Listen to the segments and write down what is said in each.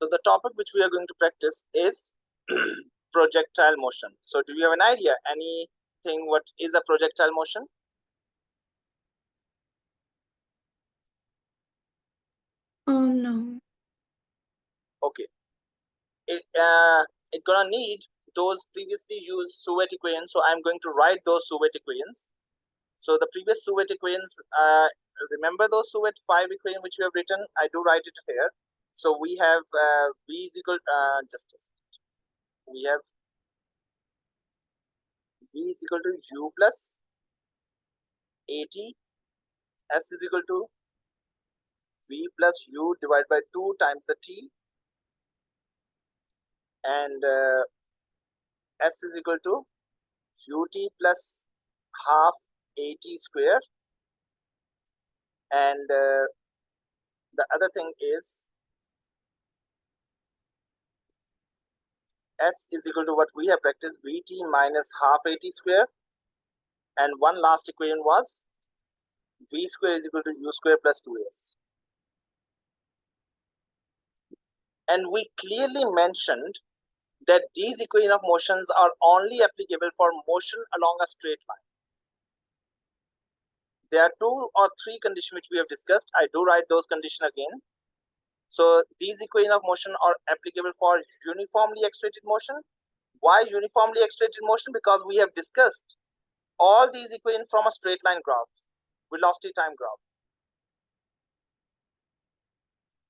So the topic which we are going to practice is projectile motion. So do you have an idea? Anything what is a projectile motion? No. Okay. It gonna need those previously used Soviet equations. So I'm going to write those Soviet equations. So the previous Soviet equations, remember those Soviet 5 equation which we have written? I do write it here. So we have V is equal, just a second. We have V is equal to U plus AT, S is equal to V plus U divided by 2 times the T, and S is equal to UT plus half AT square, and the other thing is S is equal to what we have practiced, VT minus half AT square, and one last equation was V square is equal to U square plus 2S. And we clearly mentioned that these equation of motions are only applicable for motion along a straight line. There are 2 or 3 conditions which we have discussed. I do write those conditions again. So these equation of motion are applicable for uniformly accelerated motion. Why uniformly accelerated motion? Because we have discussed all these equations from a straight line graph, velocity time graph.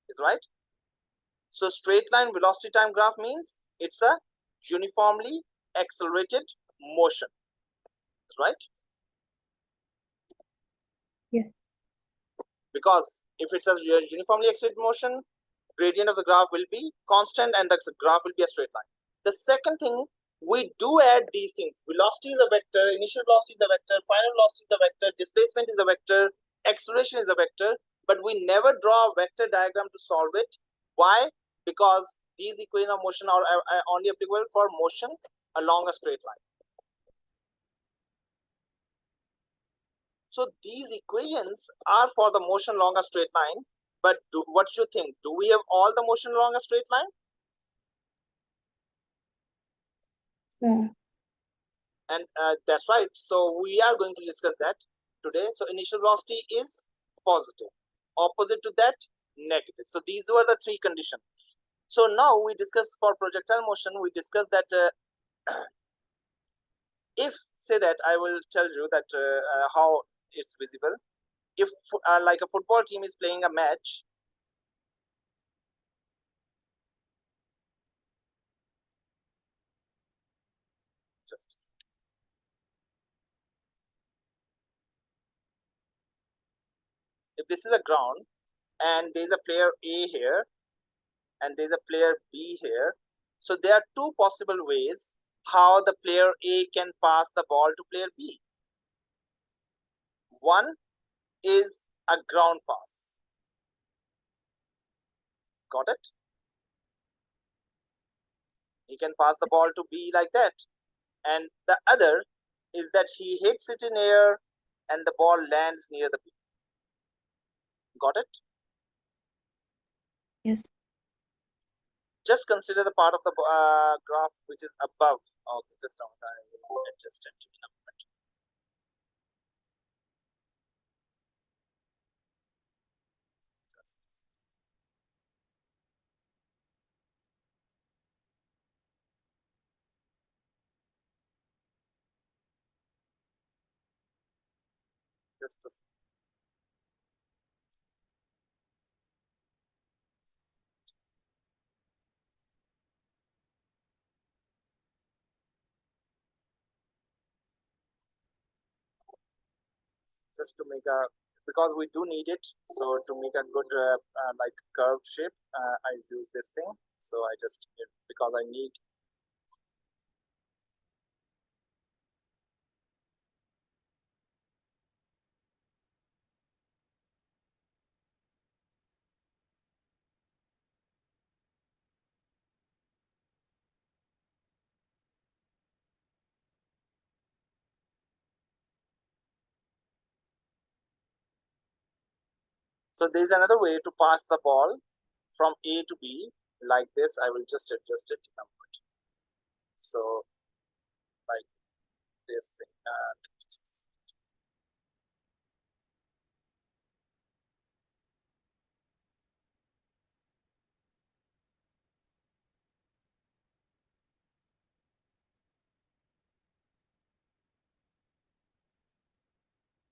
Is right? So straight line velocity time graph means it's a uniformly accelerated motion. Is right? Yes. Because if it's a uniformly accelerated motion, gradient of the graph will be constant and the graph will be a straight line. The second thing, we do add these things. Velocity is a vector, initial velocity is a vector, final velocity is a vector, displacement is a vector, acceleration is a vector, but we never draw a vector diagram to solve it. Why? Because these equations of motion are only applicable for motion along a straight line. So these equations are for the motion along a straight line. But what you think? Do we have all the motion along a straight line? Yeah. And that's right. So we are going to discuss that today. So initial velocity is positive. Opposite to that, negative. So these were the 3 conditions. So now we discuss for projectile motion. We discuss that if, say that, I will tell you that how it's visible. If like a football team is playing a match, just if this is a ground and there's a player A here and there's a player B here, so there are 2 possible ways how the player A can pass the ball to player B. One is a ground pass. Got it? He can pass the ball to B like that. And the other is that he hits it in air and the ball lands near the B. Got it? Yes. Just consider the part of the graph which is above. Okay, just a moment. I will adjust it in a moment. Just to make a, because we do need it, so to make a good like curve shape, I use this thing. So I just, because I need. So there is another way to pass the ball from A to B. like this. I will just adjust it numbered. So like this thing.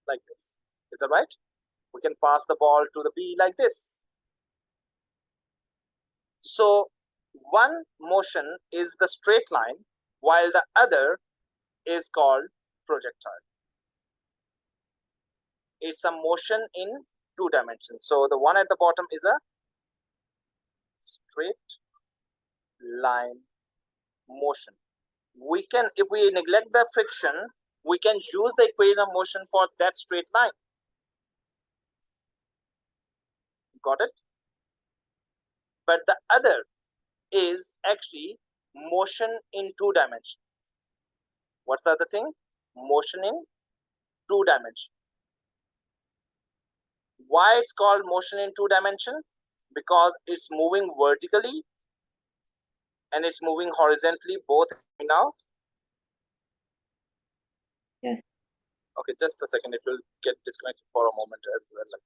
Like this. Is that right? We can pass the ball to the B like this. So one motion is the straight line while the other is called projectile. It's a motion in two dimensions. So the one at the bottom is a straight line motion. We can, if we neglect the friction, we can use the equation of motion for that straight line. Got it? But the other is actually motion in two dimensions. What's the other thing? Motion in two dimensions. Why it's called motion in two dimensions? Because it's moving vertically and it's moving horizontally both now. Yes. Okay, just a second. It will get disconnected for a moment as well, like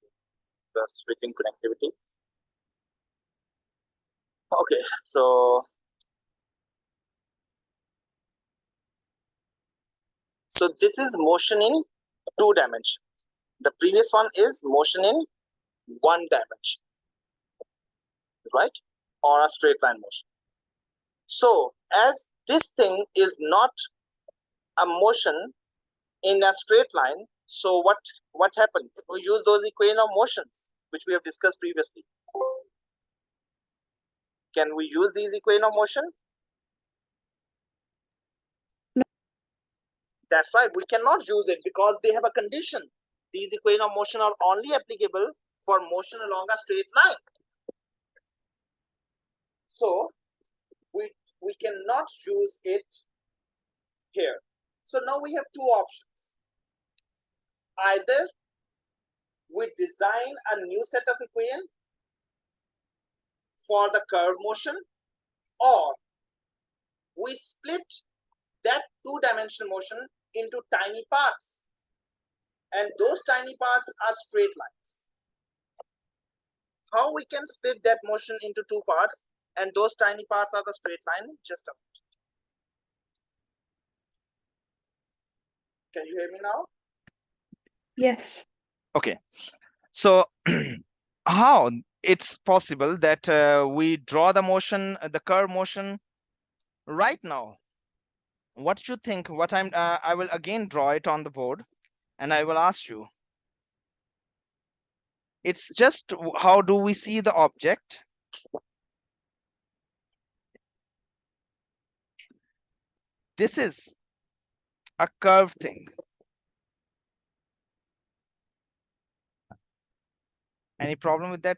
the switching connectivity. Okay, so this is motion in two dimensions. The previous one is motion in one dimension, right? Or a straight line motion. So as this thing is not a motion in a straight line, so what happened? We use those equation of motions which we have discussed previously. Can we use these equation of motion? No. That's right, we cannot use it because they have a condition. These equation of motion are only applicable for motion along a straight line. So we cannot use it here. So now we have two options. Either we design a new set of equation for the curve motion, or we split that two-dimensional motion into tiny parts, and those tiny parts are straight lines. How we can split that motion into two parts and those tiny parts are the straight line? Just a minute. Can you hear me now? Yes. Okay, so how it's possible that we draw the motion, the curve motion right now? What you think? What I will again draw it on the board, and I will ask you. It's just how do we see the object? This is a curve thing. Any problem with that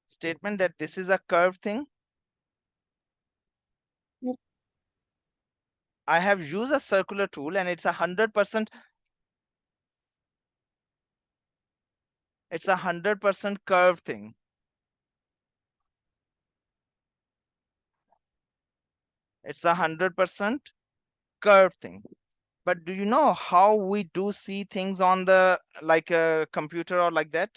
statement that this is a curve thing? No. I have used a circular tool and it's 100%. It's 100% curve thing. It's 100% curve thing. But do you know how we do see things on the like a computer or like that?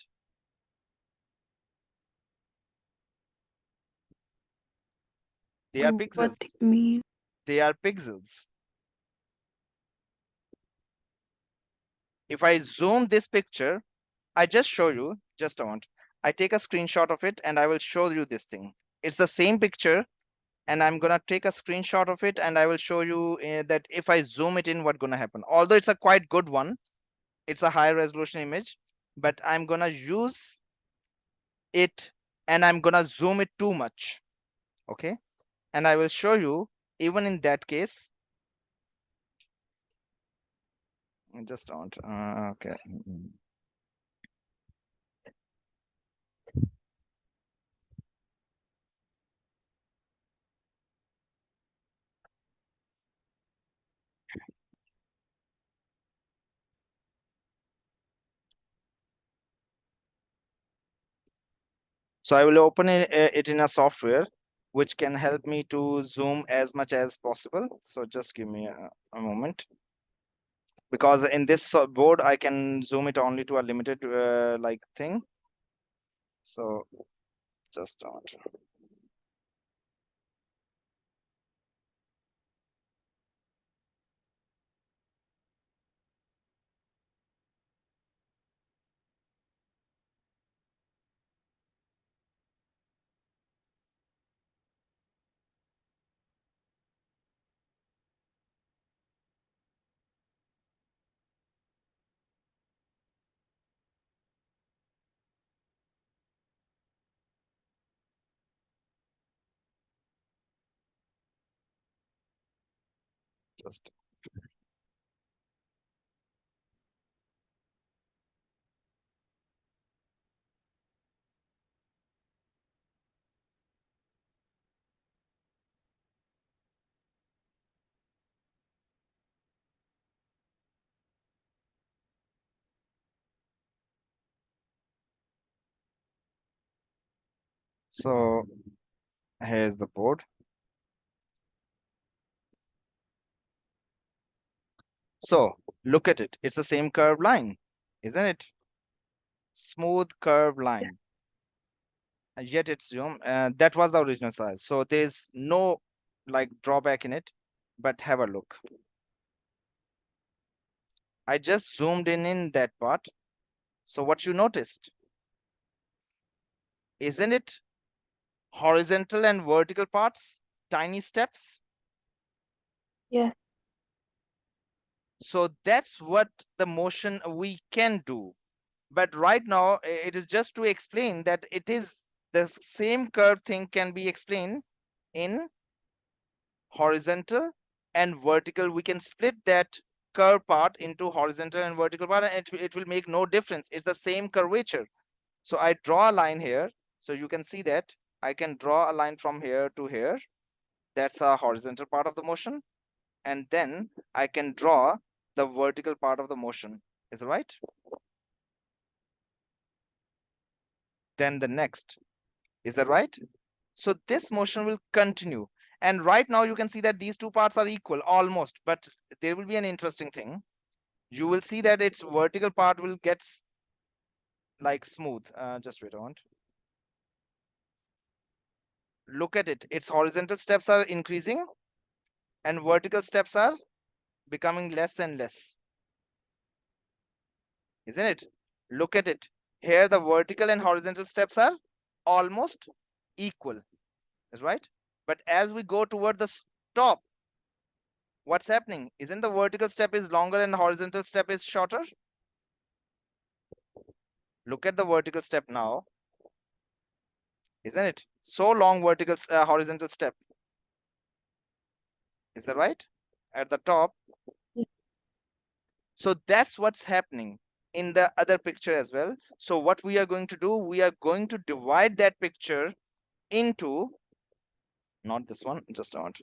They are What pixels. do you mean? They are pixels. If I zoom this picture, I just show you, just a moment. I take a screenshot of it and I will show you this thing. It's the same picture and I'm gonna take a screenshot of it and I will show you that if I zoom it in, what's gonna happen. Although it's a quite good one, it's a high resolution image, but I'm gonna use it and I'm gonna zoom it too much, okay? And I will show you, even in that case, just don't, okay. So I will open it in a software which can help me to zoom as much as possible. So just give me a moment. Because in this board, I can zoom it only to a limited like thing. So just a moment. Just so here's the board. So look at it. It's the same curved line, isn't it? Smooth curved line. And yet it's zoom. That was the original size. So there's no like drawback in it. But have a look. I just zoomed in that part. So what you noticed, isn't it horizontal and vertical parts, tiny steps? Yes. So that's what the motion we can do. But right now, it is just to explain that it is the same curve thing can be explained in horizontal and vertical. We can split that curve part into horizontal and vertical part, and it will make no difference. It's the same curvature. So I draw a line here. So you can see that I can draw a line from here to here. That's a horizontal part of the motion. And then I can draw the vertical part of the motion. Is that right? Then the next. Is that right? So this motion will continue. And right now you can see that these two parts are equal almost, but there will be an interesting thing. You will see that its vertical part will get like smooth. Just wait a moment. Look at it. Its horizontal steps are increasing and vertical steps are becoming less and less. Isn't it? Look at it. Here the vertical and horizontal steps are almost equal. Is right? But as we go toward the top, what's happening? Isn't the vertical step is longer and the horizontal step is shorter? Look at the vertical step now. Isn't it? So long vertical horizontal step. Is that right? At the top. Yes. So that's what's happening in the other picture as well. So what we are going to do, we are going to divide that picture into, not this one, just on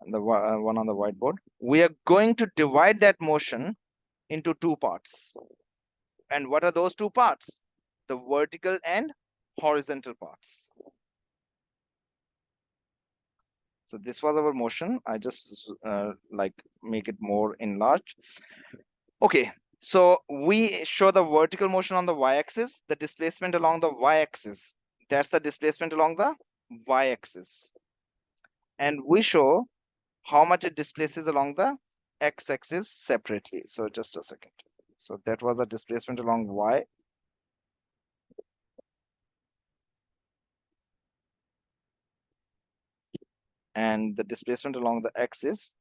the one on the whiteboard. We are going to divide that motion into two parts. And what are those two parts? The vertical and horizontal parts. So this was our motion. I just like make it more enlarged. Okay, so we show the vertical motion on the y-axis, the displacement along the y-axis. That's the displacement along the y-axis. And we show how much it displaces along the x-axis separately. So just a second. So that was the displacement along y. And the displacement along the x is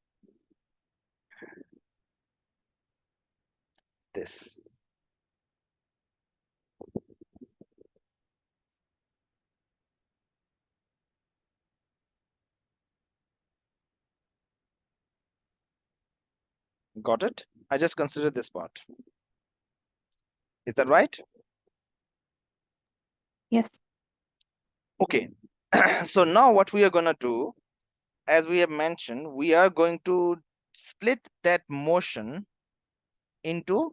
this. Got it? I just consider this part. Is that right? Yes. Okay. So now what we are going to do, as we have mentioned, we are going to split that motion into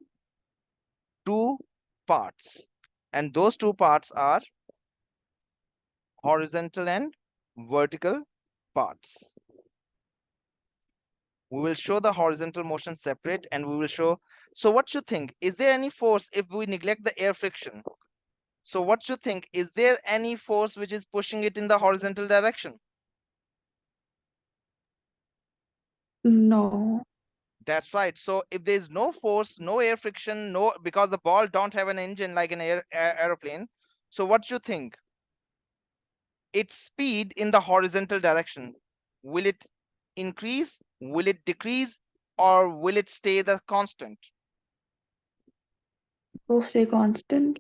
two parts. And those two parts are horizontal and vertical parts. We will show the horizontal motion separate, and we will show. So what you think? Is there any force if we neglect the air friction? So what you think? Is there any force which is pushing it in the horizontal direction? No. That's right. So if there is no force, no air friction, no, because the ball don't have an engine like an aeroplane. So what you think? Its speed in the horizontal direction, will it increase? Will it decrease? Or will it stay the constant? Will stay constant.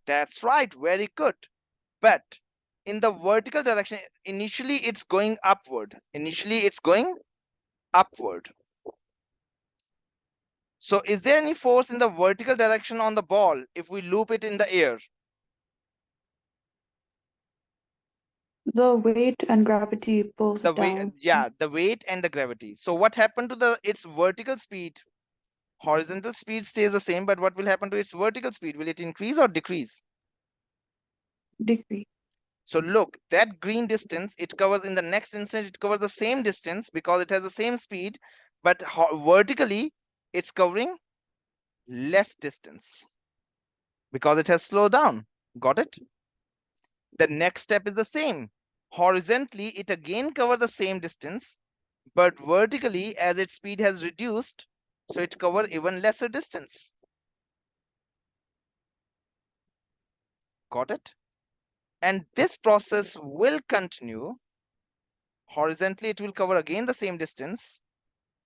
That's right. Very good. But in the vertical direction, initially it's going upward. Initially it's going upward. So is there any force in the vertical direction on the ball if we loop it in the air? The weight and gravity pulls The it weight, down. yeah, the weight and the gravity. So what happened to the its vertical speed? Horizontal speed stays the same, but what will happen to its vertical speed? Will it increase or decrease? Decrease. So look, that green distance, it covers in the next instant, it covers the same distance because it has the same speed, but vertically, it's covering less distance because it has slowed down. Got it? The next step is the same. Horizontally, it again covers the same distance, but vertically, as its speed has reduced, so it covers even lesser distance. Got it? And this process will continue. Horizontally, it will cover again the same distance,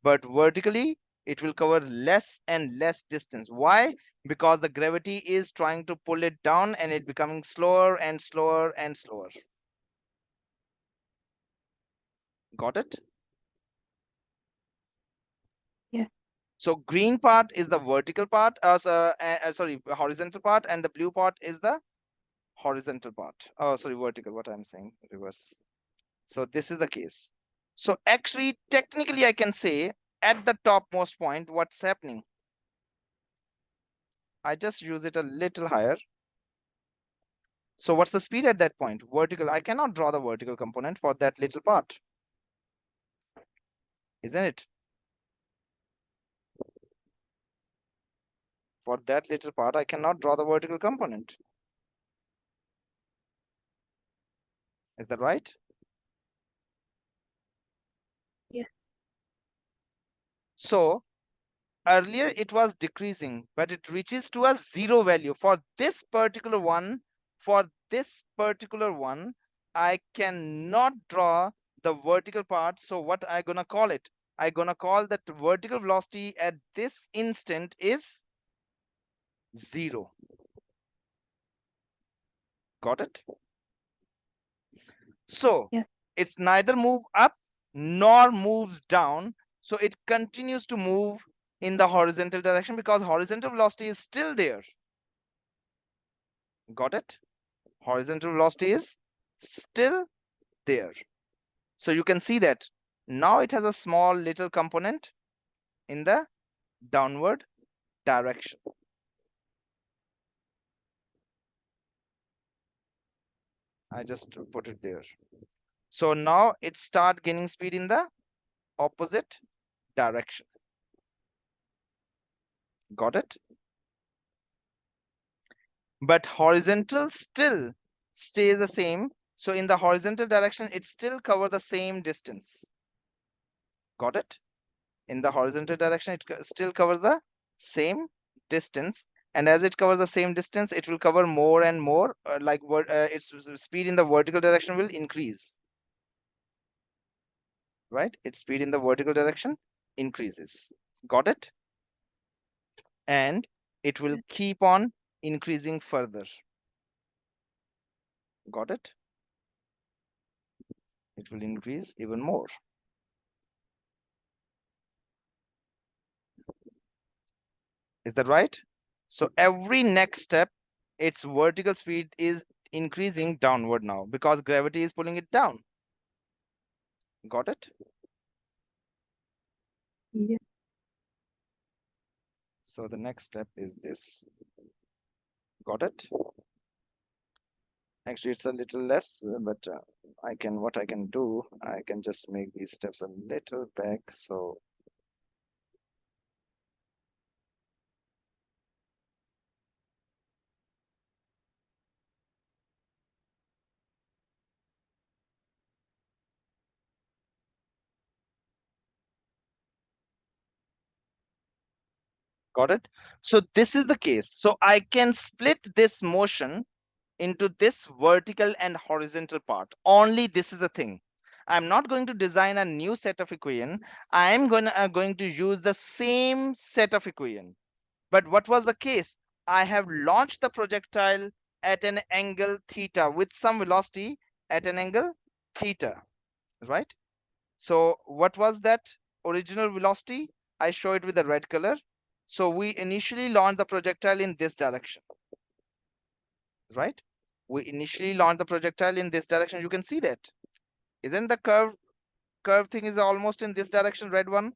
but vertically, it will cover less and less distance. Why? Because the gravity is trying to pull it down and it becoming slower and slower and slower. Got it? Yes. So green part is the vertical part, sorry, horizontal part, and the blue part is the horizontal part. Oh, sorry, vertical, what I'm saying, reverse. So this is the case. So actually, technically, I can say at the topmost point, what's happening? I just use it a little higher. So what's the speed at that point? Vertical. I cannot draw the vertical component for that little part, isn't it? For that little part, I cannot draw the vertical component. Is that right? Yes. So earlier it was decreasing, but it reaches to a zero value. For this particular one, I cannot draw the vertical part. So what I gonna call it? I gonna call that vertical velocity at this instant is 0. Got it? So Yes. it's neither move up nor moves down. So it continues to move in the horizontal direction because horizontal velocity is still there. Got it? Horizontal velocity is still there. So you can see that now it has a small little component in the downward direction. I just put it there. So now it start gaining speed in the opposite direction. Got it? But horizontal still stays the same. So in the horizontal direction, it still covers the same distance. Got it? In the horizontal direction, it still covers the same distance. And as it covers the same distance, it will cover more and more, its speed in the vertical direction will increase. Right? Its speed in the vertical direction increases. Got it? And it will keep on increasing further. Got it? It will increase even more. Is that right? So every next step, its vertical speed is increasing downward now because gravity is pulling it down. Got it? Yes. So the next step is this. Got it? Actually, it's a little less, but what I can do, I can just make these steps a little back. So got it? So this is the case. So I can split this motion into this vertical and horizontal part. Only this is the thing. I'm not going to design a new set of equation. I am going to use the same set of equation. But what was the case? I have launched the projectile at an angle theta with some velocity at an angle theta, right? So what was that original velocity? I show it with the red color. So we initially launched the projectile in this direction, right? We initially launched the projectile in this direction. You can see that. Isn't the curve thing is almost in this direction, red one?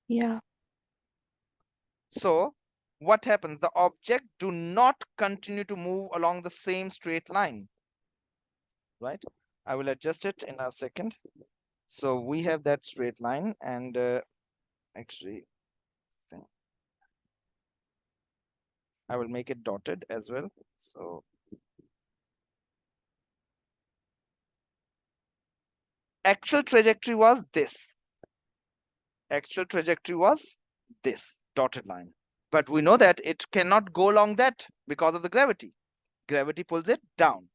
Yeah. So what happens? The object do not continue to move along the same straight line, right? I will adjust it in a second. So we have that straight line, and actually I will make it dotted as well. So actual trajectory was this. Actual trajectory was this dotted line. But we know that it cannot go along that because of the gravity. Gravity pulls it down,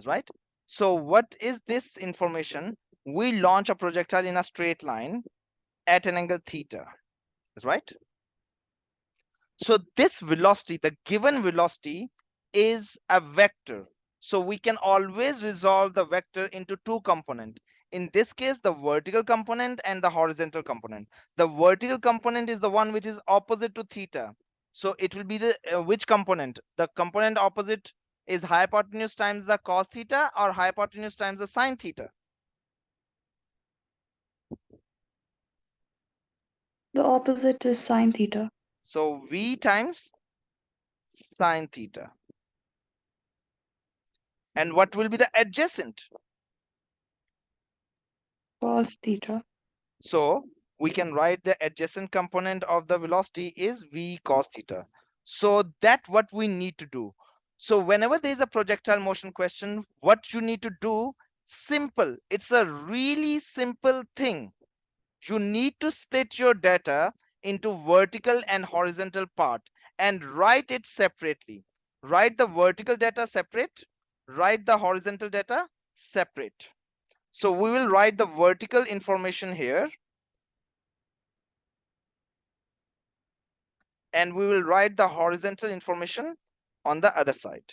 right? So what is this information? We launch a projectile in a straight line at an angle theta, right? So this velocity, the given velocity, is a vector. So we can always resolve the vector into two components. In this case, the vertical component and the horizontal component. The vertical component is the one which is opposite to theta. So it will be the which component? The component opposite is hypotenuse times the cos theta or hypotenuse times the sine theta. The opposite is sine theta. So V times sine theta. And what will be the adjacent? Cos theta. So we can write the adjacent component of the velocity is v cos theta. So that's what we need to do. So whenever there is a projectile motion question, what you need to do, simple. It's a really simple thing. You need to split your data into vertical and horizontal part and write it separately. Write the vertical data separate, write the horizontal data separate. So we will write the vertical information here, and we will write the horizontal information on the other side.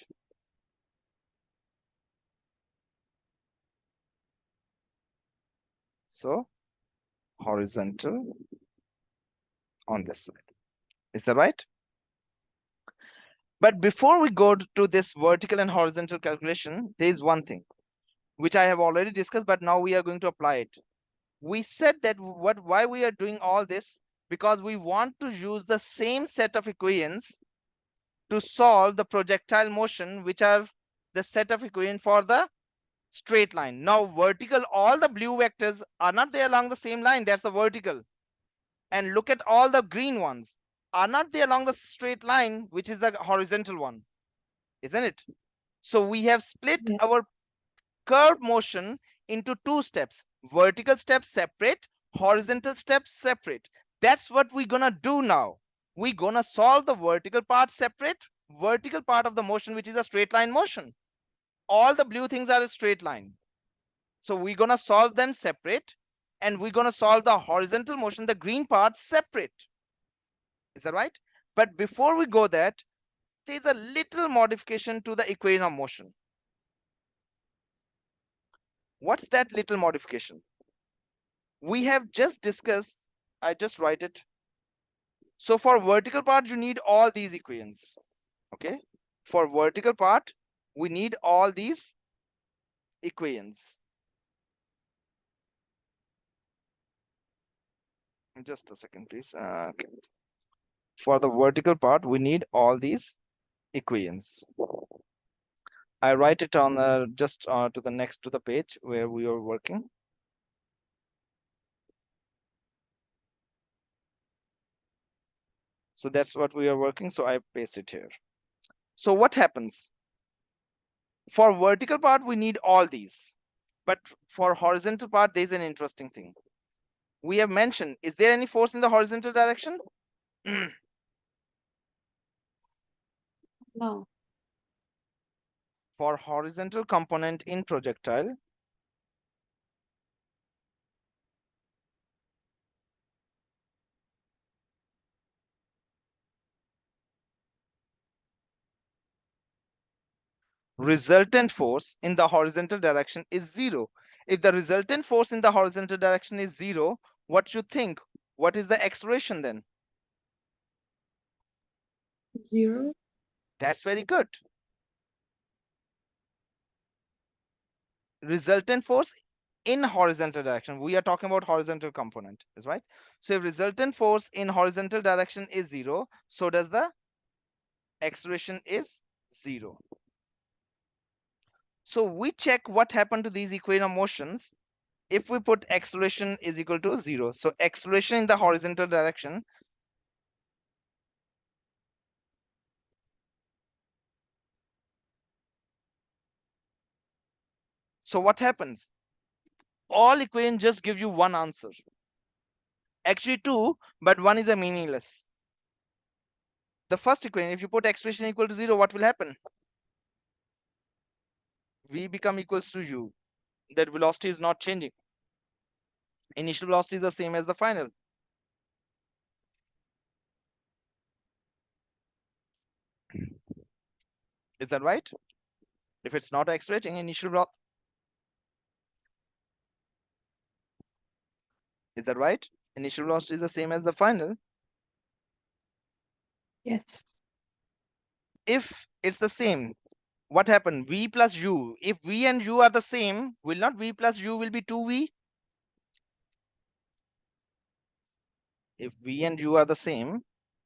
So horizontal on this side. Is that right? But before we go to this vertical and horizontal calculation, there is one thing which I have already discussed, but now we are going to apply it. We said that why we are doing all this, because we want to use the same set of equations to solve the projectile motion, which are the set of equation for the straight line. Now vertical, all the blue vectors are not they along the same line, that's the vertical. And look at all the green ones, are not they along the straight line, which is the horizontal one, isn't it? So we have split Yeah. our curve motion into two steps, vertical steps separate, horizontal steps separate. That's what we're gonna do now. We're gonna solve the vertical part separate, vertical part of the motion, which is a straight line motion. All the blue things are a straight line. So we're gonna solve them separate, and we're gonna solve the horizontal motion, the green part, separate. Is that right? But before we go that, there's a little modification to the equation of motion. What's that little modification? We have just discussed, I just write it. So for vertical part, you need all these equations. Okay. For vertical part, we need all these equations. Just a second, please. Okay. For the vertical part, we need all these equations. I write it on just to the next to the page where we are working. So that's what we are working. So I paste it here. So what happens? For vertical part, we need all these. But for horizontal part, there's an interesting thing. We have mentioned, is there any force in the horizontal direction? No. For horizontal component in projectile, resultant force in the horizontal direction is 0. If the resultant force in the horizontal direction is 0, what you think? What is the acceleration then? 0. That's very good. Resultant force in horizontal direction. We are talking about horizontal component, is right? So if resultant force in horizontal direction is 0, so does the acceleration is 0. So we check what happened to these equation of motions if we put acceleration is equal to 0. So acceleration in the horizontal direction, so what happens? All equations just give you one answer. Actually two, but one is a meaningless. The first equation, if you put acceleration equal to 0, what will happen? V become equals to u. That velocity is not changing. Initial velocity is the same as the final. Is that right? If it's not accelerating, initial velocity. Is that right? Initial velocity is the same as the final. Yes. If it's the same, what happened? V plus u. If v and u are the same, will not v plus u will be 2v? If v and u are the same,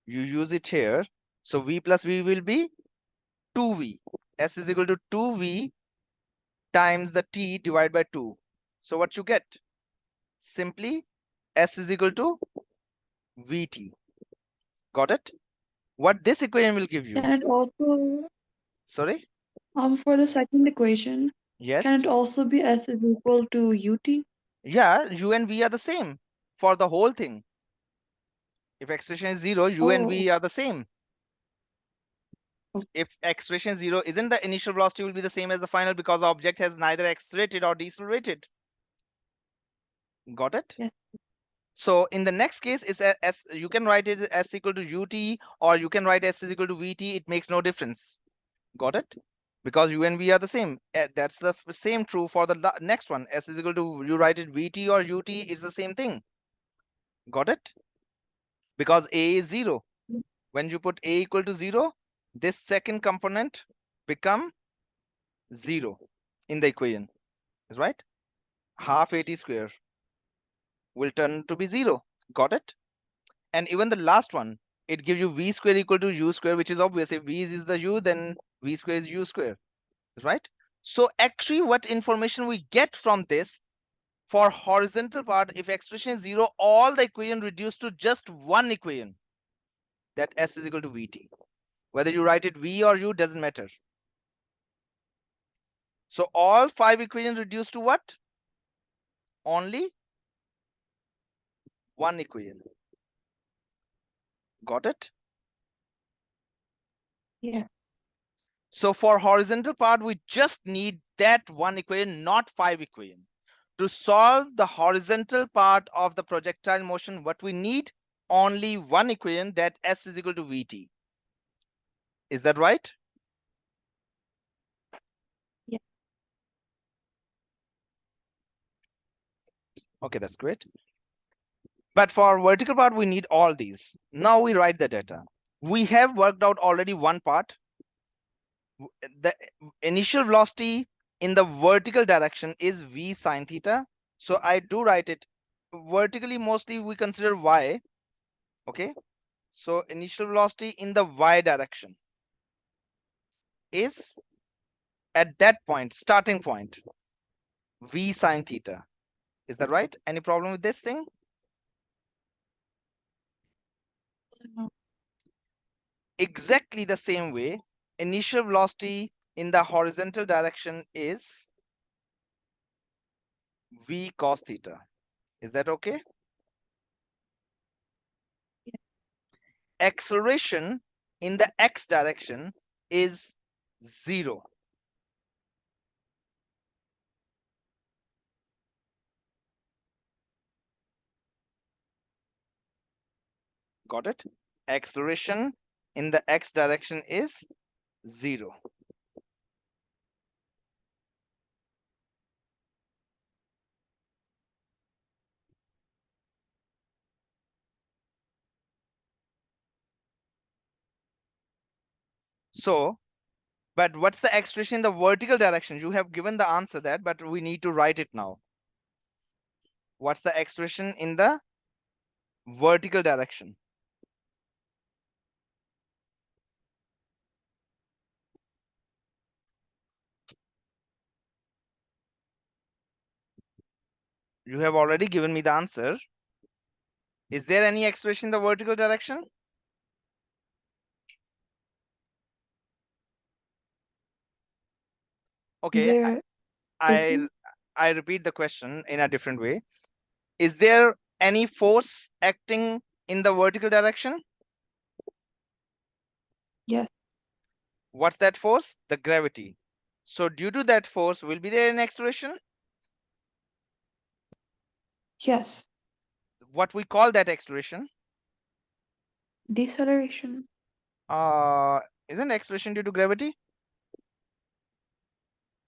you use it here. So v plus v will be 2v. S is equal to 2v times the t divided by 2. So what you get? Simply S is equal to vt. Got it? What this equation will give you? Can it also, Sorry? for the second equation, can Yes. it also be S is equal to UT? Yeah, u and v are the same for the whole thing. If expression is 0, u and Oh, v are the same. oh, If expression 0, isn't the initial velocity will be the same as the final because the object has neither accelerated or decelerated. Got it? yes. So in the next case, it's as you can write it as equal to ut, or you can write s is equal to vt. It makes no difference. Got it? Because u and v are the same. That's the same true for the next one. S is equal to, you write it vt or ut, it's the same thing. Got it? Because a is 0. When you put a equal to 0, this second component become 0 in the equation. Is right? Half at square will turn to be 0. Got it? And even the last one, it gives you v square equal to u square, which is obvious. If v is the u, then v square is u square. Right? So actually what information we get from this, for horizontal part, if expression is 0, all the equation reduced to just one equation, that s is equal to vt. Whether you write it v or u doesn't matter. So all 5 equations reduced to what? Only one equation. Got it? Yeah. So for horizontal part, we just need that one equation, not 5 equations. To solve the horizontal part of the projectile motion, what we need? Only one equation, that s is equal to vt. Is that right? Yeah. Okay, that's great. But for vertical part, we need all these. Now we write the data. We have worked out already one part. The initial velocity in the vertical direction is v sine theta. So I do write it vertically. Mostly we consider y. Okay. So initial velocity in the y direction is at that point, starting point, v sine theta. Is that right? Any problem with this thing? No. Exactly the same way, initial velocity in the horizontal direction is v cos theta. Is that okay? Yeah. Acceleration in the x direction is 0. Got it? Acceleration in the x direction is 0. So, but what's the acceleration in the vertical direction? You have given the answer that, but we need to write it now. What's the acceleration in the vertical direction? You have already given me the answer. Is there any acceleration in the vertical direction? Okay, There I isn't. I repeat the question in a different way. Is there any force acting in the vertical direction? Yes. What's that force? The gravity. So due to that force, will be there an acceleration? Yes. What we call that acceleration? Deceleration. Uh, isn't acceleration due to gravity?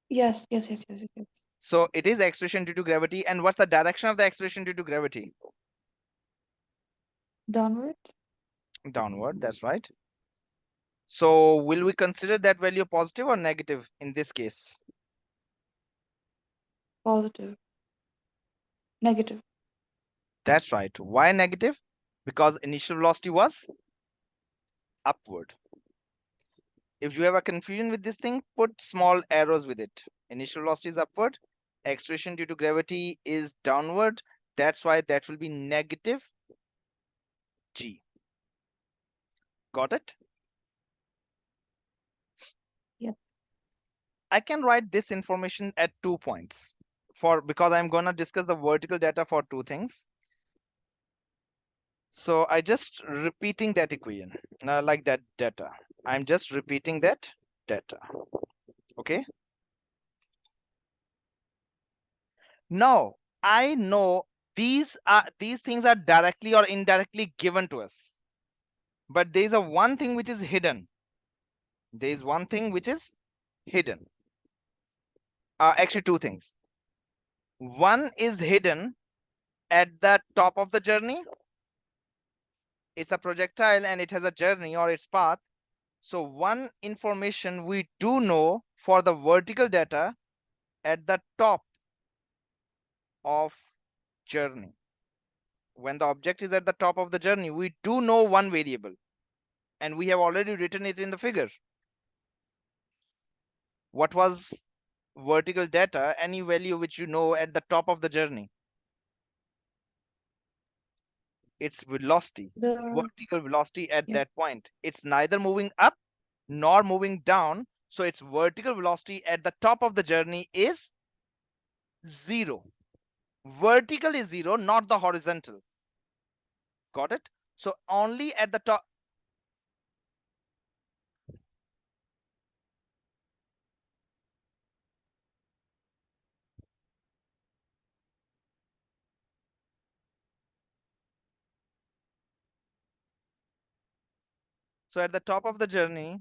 Yes. Yes. Yes. Yes. Yes. Yes. So it is acceleration due to gravity. And what's the direction of the acceleration due to gravity? Downward. Downward, that's right. So will we consider that value positive or negative in this case? Positive. Negative. That's right. Why negative? Because initial velocity was upward. If you have a confusion with this thing, put small arrows with it. Initial velocity is upward. Acceleration due to gravity is downward. That's why that will be negative g. Got it? Yes. I can write this information at 2 points because I'm going to discuss the vertical data for 2 things. So I just repeating that equation like that data. I'm just repeating that data. Okay. Now I know these things are directly or indirectly given to us, but there is a one thing which is hidden. There is one thing which is hidden. Actually, two things. One is hidden at the top of the journey. It's a projectile and it has a journey or its path. So one information we do know for the vertical data at the top of journey. When the object is at the top of the journey, we do know one variable and we have already written it in the figure. What was vertical data? Any value which you know at the top of the journey. Its velocity, The. vertical velocity at Yeah. that point. It's neither moving up nor moving down. So its vertical velocity at the top of the journey is 0. Vertical is 0, not the horizontal. Got it? So only at the top. So at the top of the journey,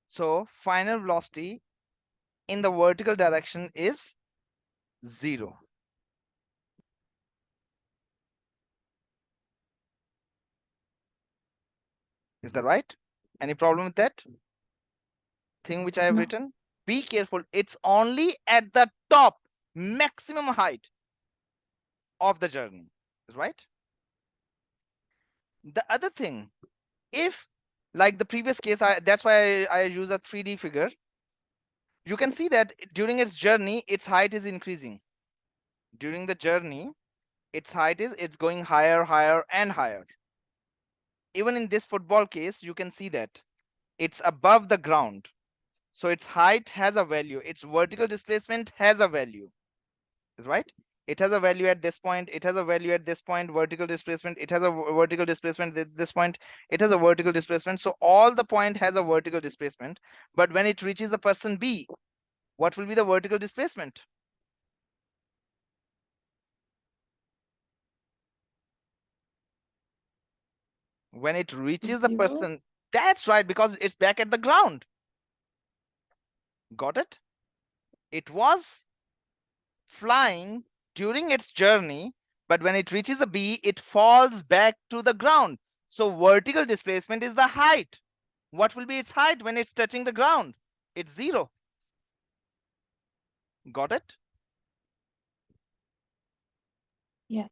so final velocity in the vertical direction is 0. Is that right? Any problem with that thing which I have No. written? Be careful. It's only at the top, maximum height of the journey, right? The other thing, if like the previous case, that's why I use a 3D figure. You can see that during its journey, its height is increasing. During the journey, its height is it's going higher, higher, and higher. Even in this football case, you can see that it's above the ground. So its height has a value. Its vertical displacement has a value, right? It has a value at this point. It has a value at this point. Vertical displacement. It has a vertical displacement at this point. It has a vertical displacement. So all the point has a vertical displacement. But when it reaches the person B, what will be the vertical displacement? When it reaches the 0. person, that's right, because it's back at the ground. Got it? It was flying during its journey, but when it reaches the B, it falls back to the ground. So vertical displacement is the height. What will be its height when it's touching the ground? It's 0. Got it? Yeah.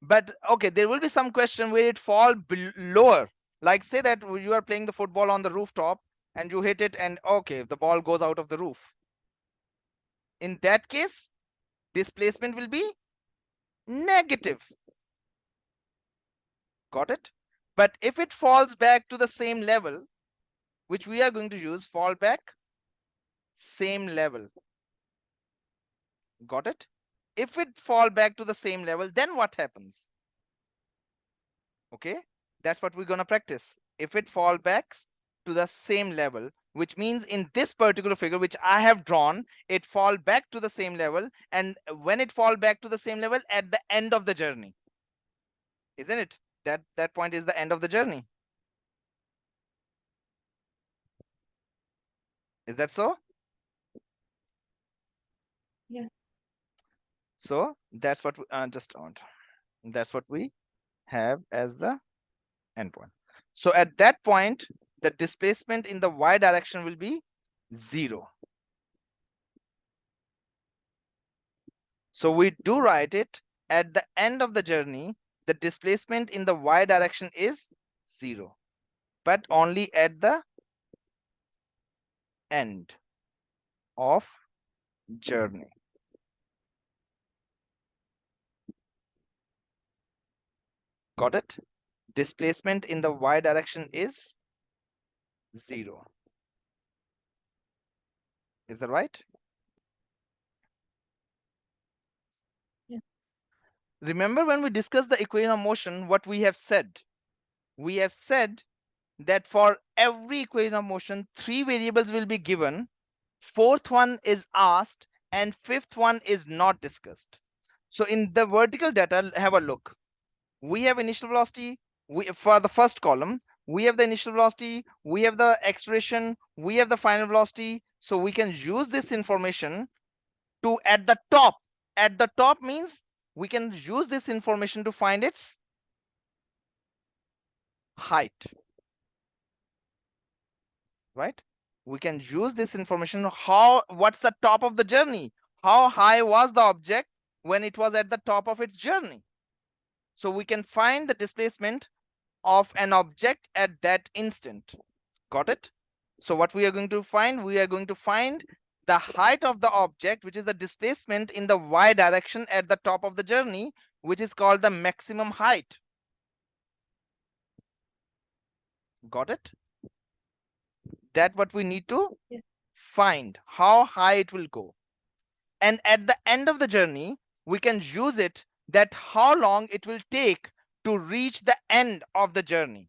But okay, there will be some question where it fall lower. Like say that you are playing the football on the rooftop and you hit it and okay, the ball goes out of the roof. In that case, displacement will be negative. Got it? But if it falls back to the same level, which we are going to use, fall back, same level. Got it? If it fall back to the same level, then what happens? Okay, that's what we're going to practice. If it fall back to the same level, which means in this particular figure which I have drawn, it fall back to the same level, and when it fall back to the same level at the end of the journey, isn't it? That point is the end of the journey. Is that so? Yeah. So that's what just that's what we have as the endpoint. So at that point, the displacement in the y direction will be 0. So we do write it at the end of the journey, the displacement in the y direction is 0, but only at the end of journey. Got it? Displacement in the y direction is 0. Is that right? Yeah. Remember when we discussed the equation of motion, what we have said? We have said that for every equation of motion, 3 variables will be given, 4th one is asked, and 5th one is not discussed. So in the vertical data, have a look. We have initial velocity. For the first column, we have the initial velocity, we have the acceleration, we have the final velocity. So we can use this information to at the top. At the top means we can use this information to find its height, right? We can use this information. What's the top of the journey? How high was the object when it was at the top of its journey? So we can find the displacement of an object at that instant. Got it? So what we are going to find? We are going to find the height of the object, which is the displacement in the y direction at the top of the journey, which is called the maximum height. Got it? That what we need to find, how high it will go. And at the end of the journey, we can use it that how long it will take to reach the end of the journey.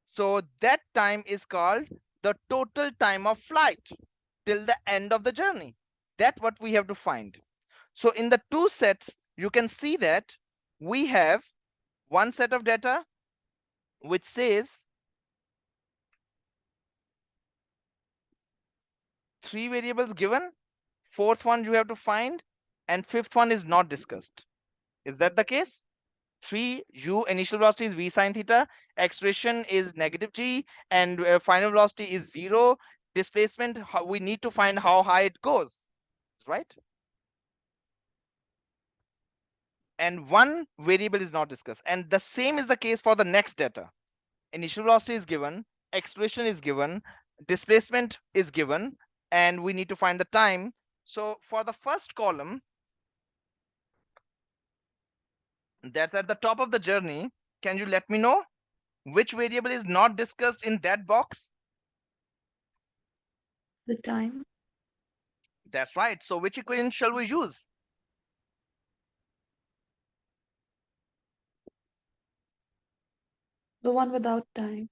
So that time is called the total time of flight till the end of the journey. That's what we have to find. So in the two sets, you can see that we have one set of data which says 3 variables given, 4th one you have to find, and 5th one is not discussed. Is that the case? 3 u initial velocity is v sine theta, acceleration is negative g, and final velocity is 0. Displacement, we need to find how high it goes, right? And one variable is not discussed, and the same is the case for the next data. Initial velocity is given, acceleration is given, displacement is given, and we need to find the time. So for the first column, that's at the top of the journey, can you let me know which variable is not discussed in that box? The time. That's right. So which equation shall we use? The one without time.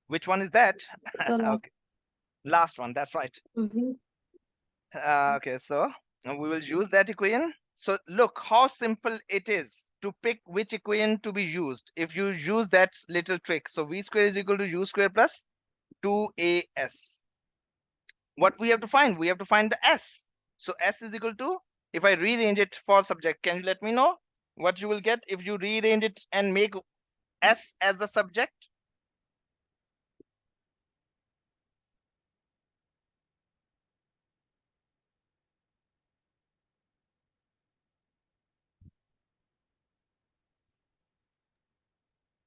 Which one is that? The last. Okay, last one. That's right. V. Okay, so we will use that equation. So look how simple it is to pick which equation to be used if you use that little trick. So v square is equal to u square plus 2as. What we have to find? We have to find the s. So s is equal to, if I rearrange it for subject, can you let me know what you will get if you rearrange it and make s as the subject?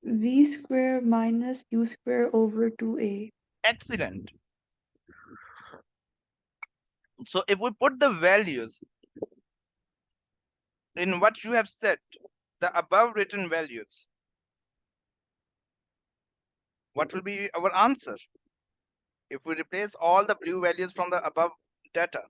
V square minus U square over 2A. Excellent. So if we put the values in what you have set, the above written values, what will be our answer if we replace all the blue values from the above data?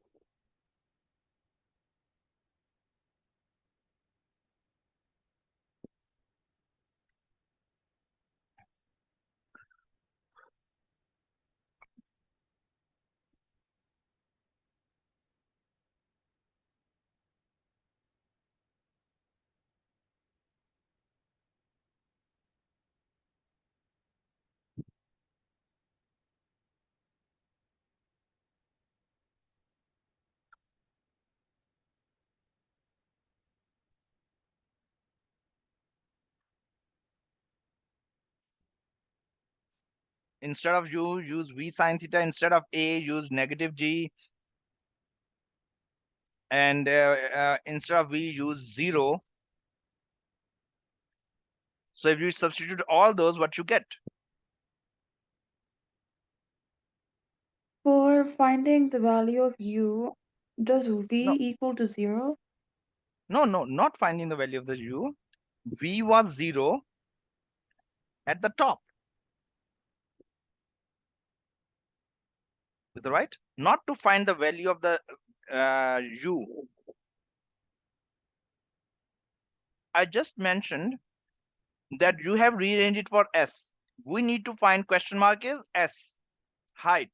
Instead of u, use v sine theta. Instead of a, use negative g. And instead of v, use 0. So if you substitute all those, what you get? For finding the value of U, does No, V equal to 0? no, not finding the value of the u. V was 0 at the top. Is that right? Not to find the value of the u. I just mentioned that you have rearranged it for s. We need to find question mark is s, height.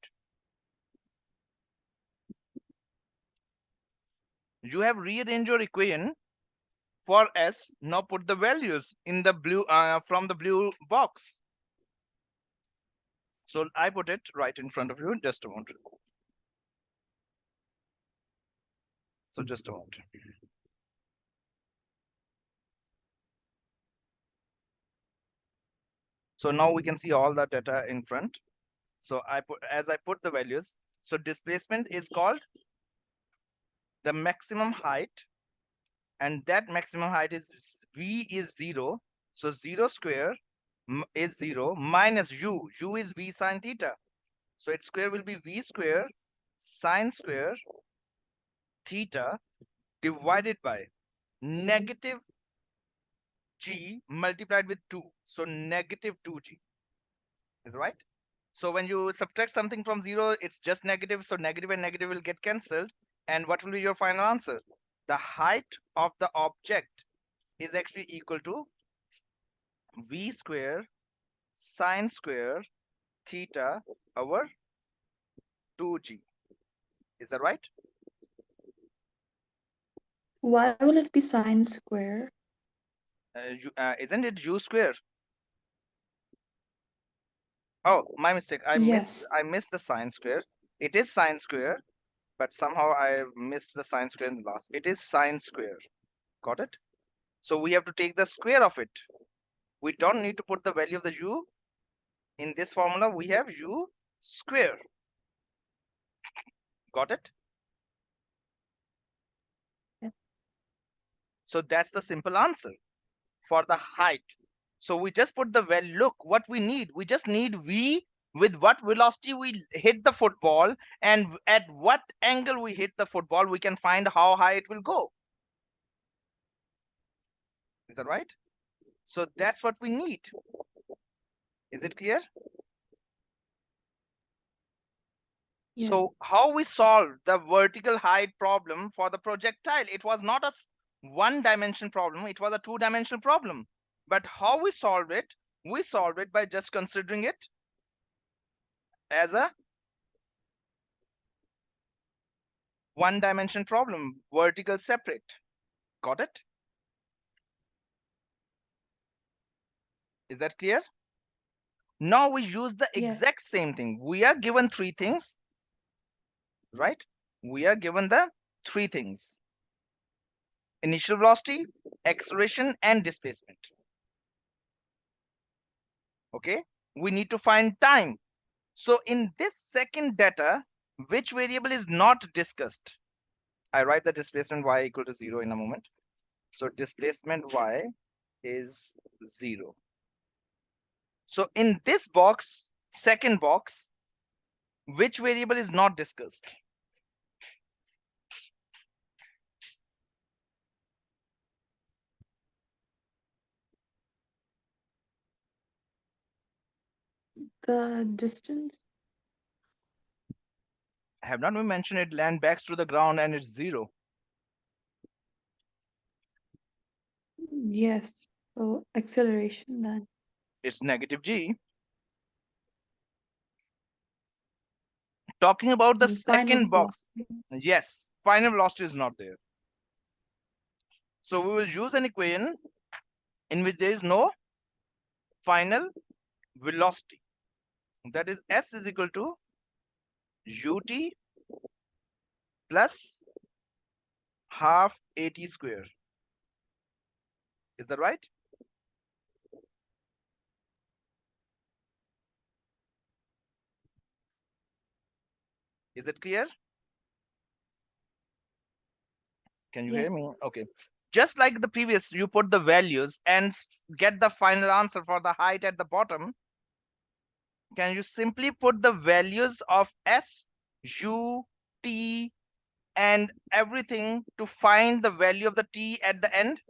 You have rearranged your equation for s. Now put the values in the blue from the blue box. So I put it right in front of you. Just a moment. So just a moment. So now we can see all the data in front. So I put the values. So displacement is called the maximum height, and that maximum height is v is 0. So 0 square is 0 minus u. U is v sine theta. So its square will be v square sine square theta divided by negative g multiplied with 2. So negative 2g. Is right? So when you subtract something from 0, it's just negative. So negative and negative will get cancelled. And what will be your final answer? The height of the object is actually equal to v square sine square theta over 2g. Is that right? Why will it be sine square? Isn't it u square? Oh, my mistake. Yes. I missed the sine square. It is sine square, but somehow I missed the sine square in the last. It is sine square. Got it? So we have to take the square of it. We don't need to put the value of the u. In this formula, we have u square. Got it? Yes. So that's the simple answer for the height. So we just put the value. Look, what we need. We just need v with what velocity we hit the football and at what angle we hit the football. We can find how high it will go. Is that right? So that's what we need. Is it clear? Yes. So how we solved the vertical height problem for the projectile? It was not a one dimension problem. It was a two-dimensional problem. But how we solved it? We solved it by just considering it as a one dimension problem, vertical separate. Got it? Is that clear? Now we use the Yes. exact same thing. We are given three things, right? We are given the three things: initial velocity, acceleration, and displacement. Okay, we need to find time. So in this second data, which variable is not discussed? I write the displacement y equal to 0 in a moment. So displacement y is 0. So in this box, second box, which variable is not discussed? The distance. Have not we mentioned it land backs to the ground and it's 0? Yes. So acceleration then. It's negative g. Talking about the And final second box, velocity. yes, final velocity is not there. So we will use an equation in which there is no final velocity. That is s is equal to ut plus half at square. Is that right? Is it clear? Can you Yes. hear me? Okay. Just like the previous, you put the values and get the final answer for the height at the bottom. Can you simply put the values of s, u, t, and everything to find the value of the t at the end?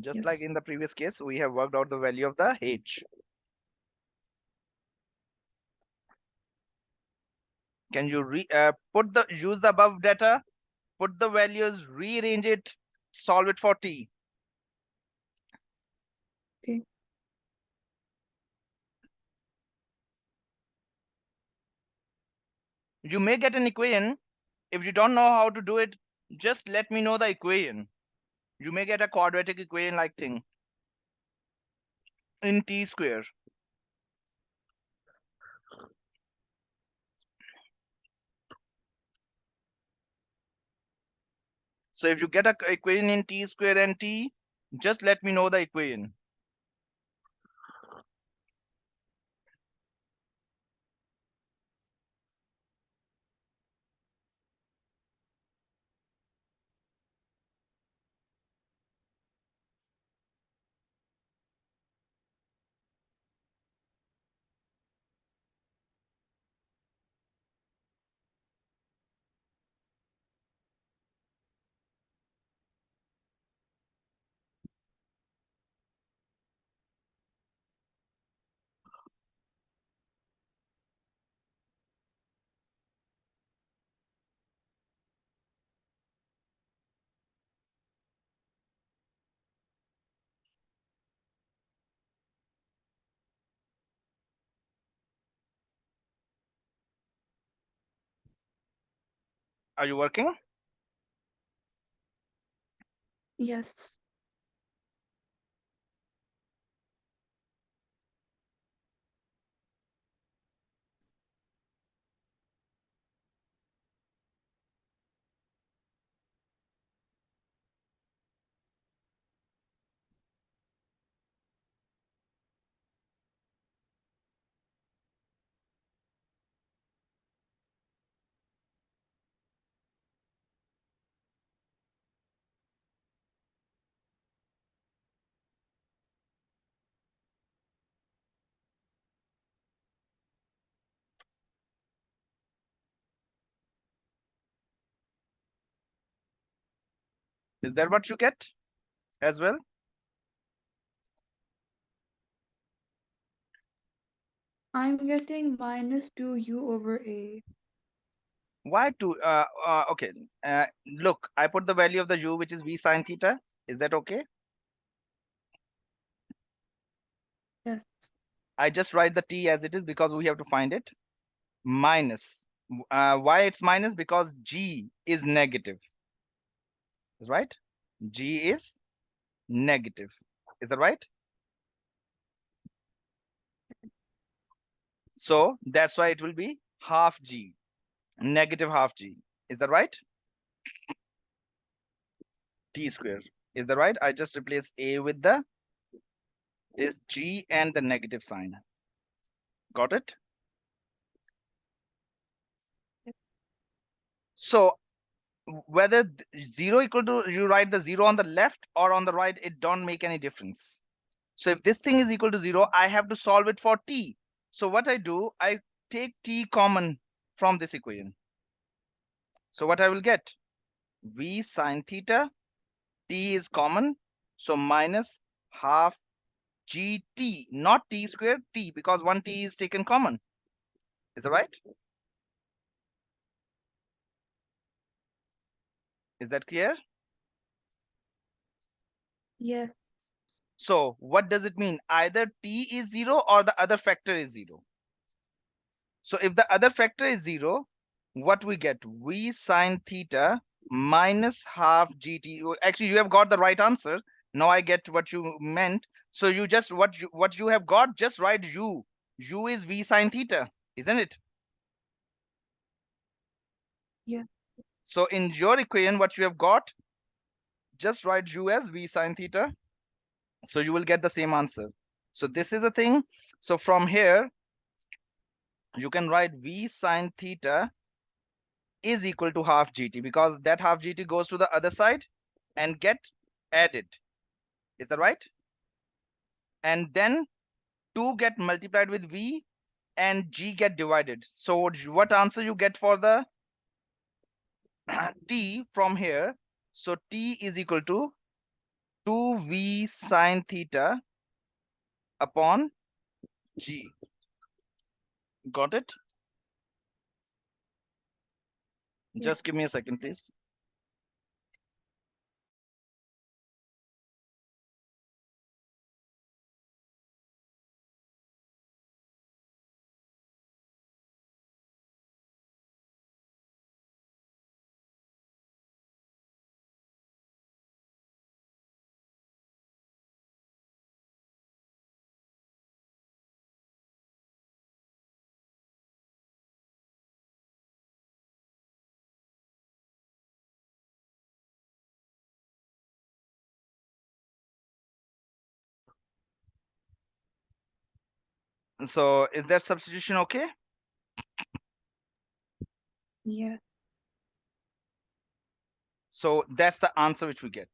Just like Yes. in the previous case, we have worked out the value of the h. Can you use the above data, put the values, rearrange it, solve it for t? Okay. You may get an equation. If you don't know how to do it, just let me know the equation. You may get a quadratic equation like thing in t square. So if you get a equation in t square and t, just let me know the equation. Are you working? Yes. Is that what you get as well? I'm getting minus 2u over a. Why two? Okay. Look, I put the value of the u, which is v sine theta. Is that okay? Yes. I just write the t as it is because we have to find it. Minus. Why it's minus? Because g is negative. Is right? G is negative. Is that right? So that's why it will be half g, negative half g. Is that right? T square. Is that right? I just replace a with the this g and the negative sign. Got it? So whether zero equal to, you write the zero on the left or on the right, it don't make any difference. So if this thing is equal to zero, I have to solve it for t. So what I do, I take t common from this equation. So what I will get, v sine theta, t is common, so minus half gt, not t squared, t, because one t is taken common. Is that right? Is that clear? Yes. So what does it mean? Either t is zero or the other factor is zero. So if the other factor is zero, what we get? V sine theta minus half gt. Actually, you have got the right answer. Now I get what you meant. So you just what you have got, just write u. U is v sine theta, isn't it? Yeah. So in your equation, what you have got, just write u as v sine theta. So you will get the same answer. So this is the thing. So from here, you can write v sine theta is equal to half gt, because that half gt goes to the other side and get added. Is that right? And then 2 get multiplied with v and g get divided. So what answer you get for the t from here? So t is equal to 2v sine theta upon g. Got it? Yeah. Just give me a second, please. So is that substitution okay? Yeah. So that's the answer which we get.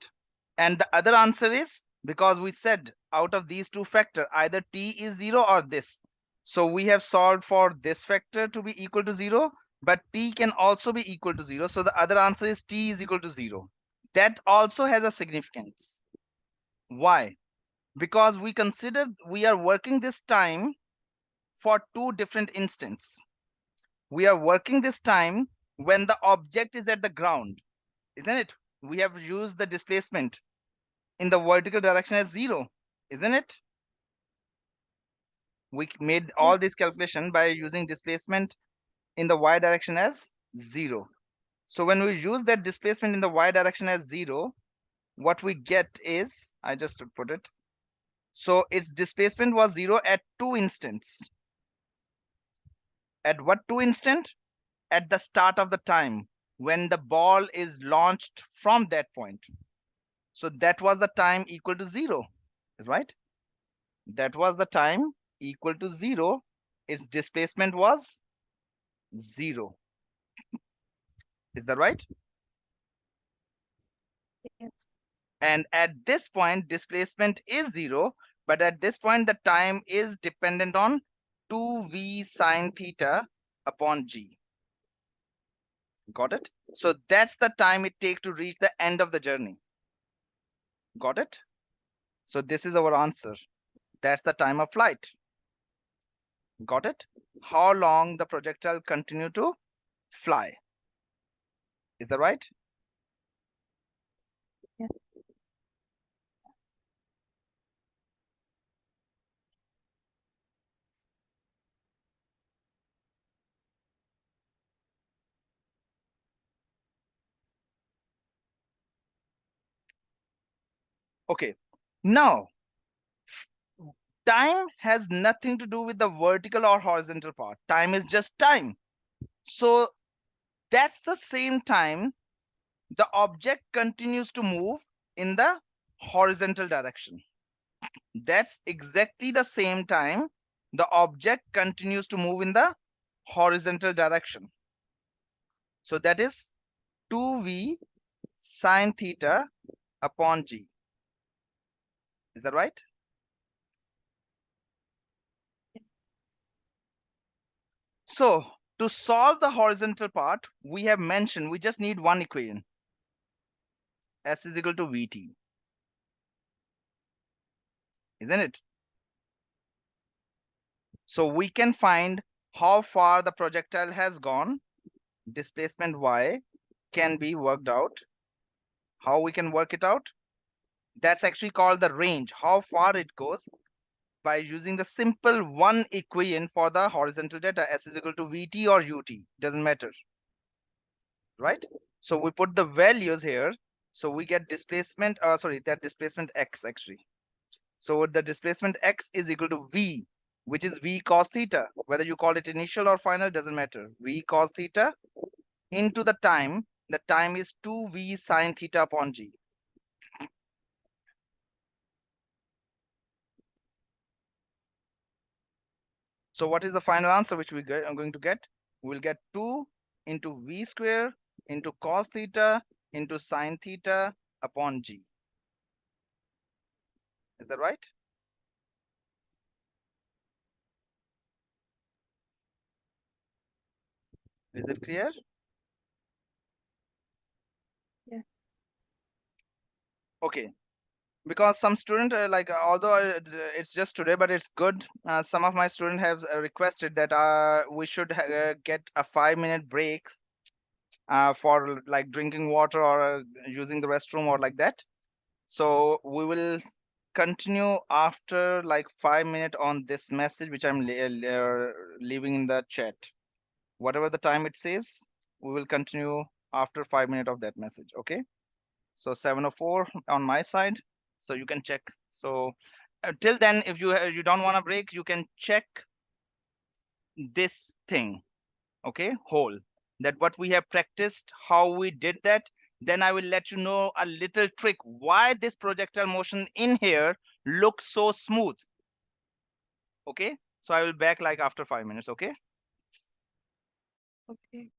And the other answer is, because we said out of these two factors, either t is 0 or this. So we have solved for this factor to be equal to 0, but t can also be equal to 0. So the other answer is t is equal to 0. That also has a significance. Why? Because we consider we are working this time for two different instants. We are working this time when the object is at the ground, isn't it? We have used the displacement in the vertical direction as 0, isn't it? We made all Yes. this calculation by using displacement in the y direction as 0. So when we use that displacement in the y direction as 0, what we get is, I just put it, so its displacement was 0 at two instants. At what two instant? At the start of the time, when the ball is launched from that point. So that was the time equal to 0, is right? That was the time equal to 0. Its displacement was 0. Is that right? Yes. And at this point, displacement is 0. But at this point, the time is dependent on 2v sine theta upon g. Got it? So that's the time it takes to reach the end of the journey. Got it? So this is our answer. That's the time of flight. Got it? How long the projectile continue to fly. Is that right? Yes. Okay. Now, time has nothing to do with the vertical or horizontal part. Time is just time. So that's the same time the object continues to move in the horizontal direction. That's exactly the same time the object continues to move in the horizontal direction. So that is 2v sine theta upon g. Is that right? So to solve the horizontal part, we have mentioned we just need one equation. S is equal to Vt, isn't it? So we can find how far the projectile has gone. Displacement y can be worked out. How we can work it out? That's actually called the range, how far it goes, by using the simple one equation for the horizontal data. S is equal to Vt or Ut, doesn't matter, right? So we put the values here. So we get displacement, that displacement x actually. So the displacement x is equal to v, which is v cos theta. Whether you call it initial or final, doesn't matter. V cos theta into the time. The time is 2v sine theta upon g. So what is the final answer which we are going to get? We'll get 2 into v square into cos theta into sine theta upon g. Is that right? Is it clear? Yes. Okay. Because some student although it's just today, but it's good. Some of my students have requested that we should get a 5-minute break for like drinking water or using the restroom or like that. So we will continue after like 5 minutes on this message which I'm leaving in the chat. Whatever the time it says, we will continue after 5 minutes of that message. Okay. So 7:04 on my side, so you can check. So till then, if you don't want a break, you can check this thing, okay, whole, that what we have practiced, how we did that. Then I will let you know a little trick why this projectile motion in here looks so smooth. Okay, so I will back like after 5 minutes. Okay. Okay.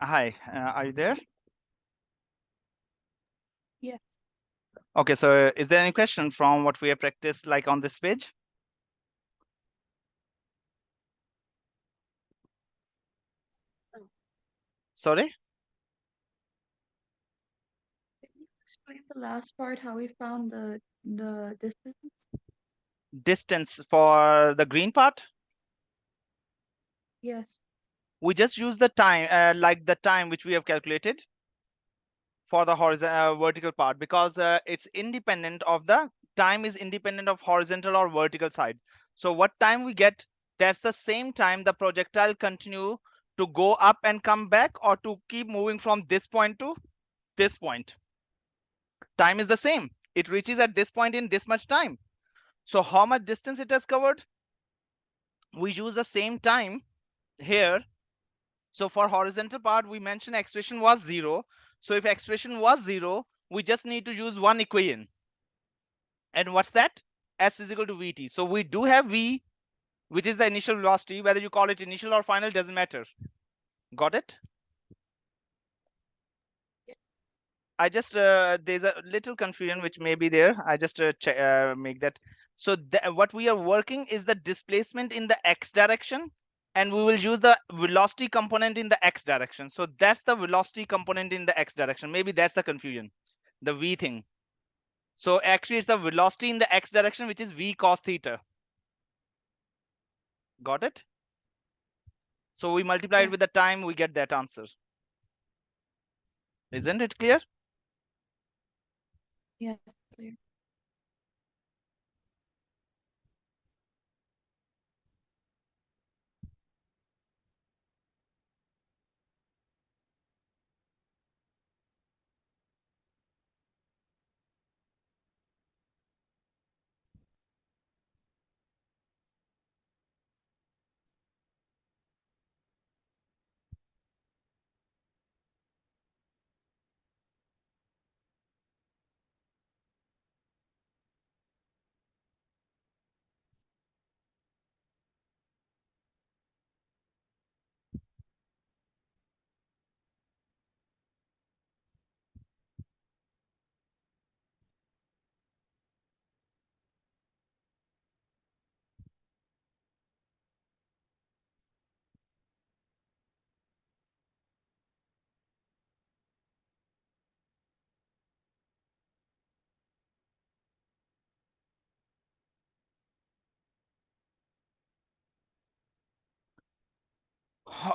Hi, are you there? Yes. Okay, so is there any question from what we have practiced like on this page? Sorry? Can you explain the last part, how we found the distance? Distance for the green part? Yes. We just use the time, like the time which we have calculated for the horizontal vertical part, because it's independent of the time is independent of horizontal or vertical side. So what time we get, that's the same time the projectile continue to go up and come back, or to keep moving from this point to this point. Time is the same. It reaches at this point in this much time. So how much distance it has covered, we use the same time here. So for horizontal part, we mentioned expression was 0. So if expression was 0, we just need to use one equation. And what's that? S is equal to Vt. So we do have V, which is the initial velocity. Whether you call it initial or final doesn't matter. Got it? I just there's a little confusion which may be there. I just make that. So what we are working is the displacement in the x direction, and we will use the velocity component in the x direction. So that's the velocity component in the x direction. Maybe that's the confusion, the v thing. So actually it's the velocity in the x direction, which is v cos theta. Got it? So we multiply it Yes. with the time, we get that answer. Isn't it clear? Yes. Clear.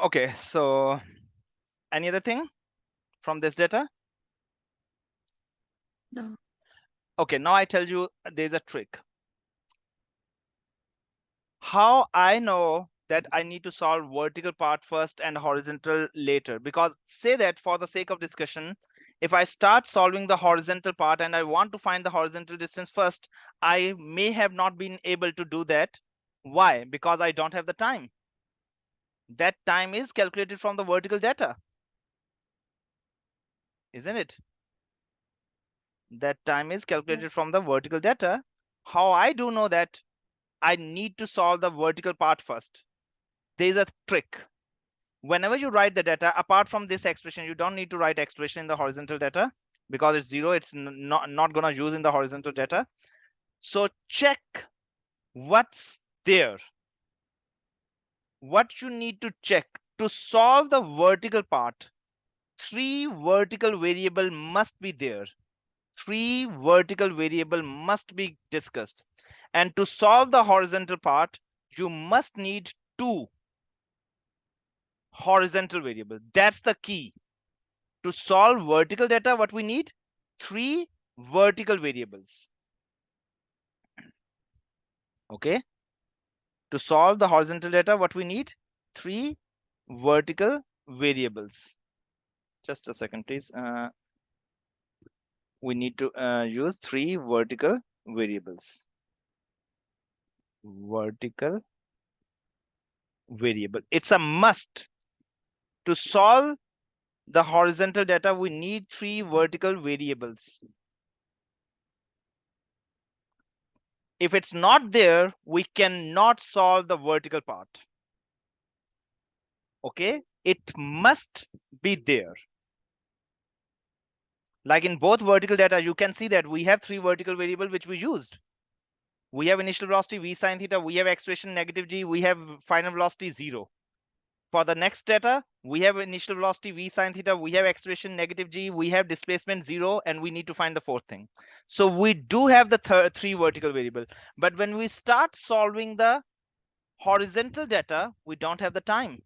Okay, so any other thing from this data? No. Okay, now I tell you there's a trick. How I know that I need to solve vertical part first and horizontal later? Because say that for the sake of discussion, if I start solving the horizontal part and I want to find the horizontal distance first, I may have not been able to do that. Why? Because I don't have the time. That time is calculated from the vertical data, isn't it? That time is Yes. calculated from the vertical data. How I do know that I need to solve the vertical part first? There's a trick. Whenever you write the data, apart from this expression, you don't need to write expression in the horizontal data because it's 0. It's not going to use in the horizontal data. So check what's there. What you need to check to solve the vertical part, 3 vertical variable must be there. 3 vertical variable must be discussed. And to solve the horizontal part, you must need 2 horizontal variable. That's the key. To solve vertical data, what we need? 3 vertical variables. Okay. To solve the horizontal data, what we need? 3 vertical variables. Just a second, please. We need to use 3 vertical variables. Vertical variable. It's a must. To solve the horizontal data, we need 3 vertical variables. If it's not there, we cannot solve the vertical part. Okay, it must be there. Like in both vertical data, you can see that we have three vertical variables which we used. We have initial velocity v sine theta, we have acceleration negative g, we have final velocity 0. For the next data, we have initial velocity v sine theta, we have acceleration negative g, we have displacement 0, and we need to find the fourth thing. So we do have the three vertical variable, but when we start solving the horizontal data, we don't have the time.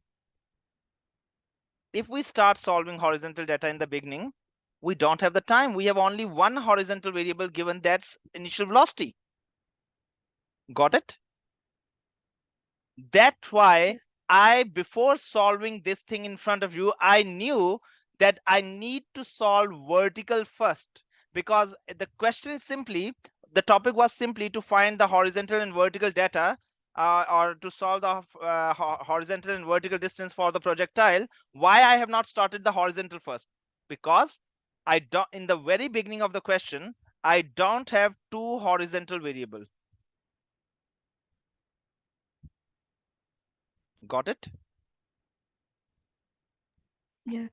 If we start solving horizontal data in the beginning, we don't have the time. We have only one horizontal variable given, that's initial velocity. Got it? That's why before solving this thing in front of you, I knew that I need to solve vertical first, because the question is simply, the topic was simply to find the horizontal and vertical data, or to solve the horizontal and vertical distance for the projectile. Why I have not started the horizontal first? Because I don't, in the very beginning of the question, I don't have two horizontal variables. Got it? Yeah.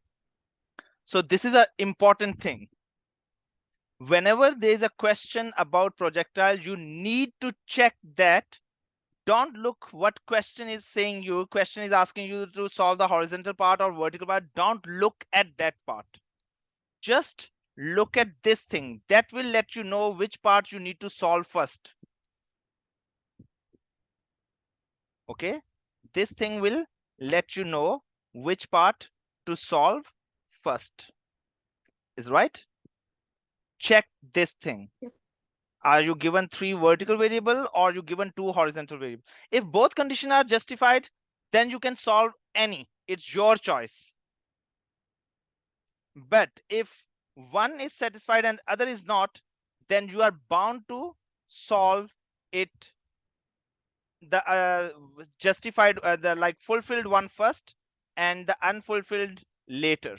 So this is an important thing. Whenever there is a question about projectile, you need to check that. Don't look what question is saying you. Question is asking you to solve the horizontal part or vertical part. Don't look at that part. Just look at this thing. That will let you know which part you need to solve first. Okay? This thing will let you know which part to solve first. Is right? Check this thing. Yep. Are you given three vertical variable or you given two horizontal variable? If both conditions are justified, then you can solve any. It's your choice. But if one is satisfied and other is not, then you are bound to solve it, the justified, the like fulfilled one first and the unfulfilled later.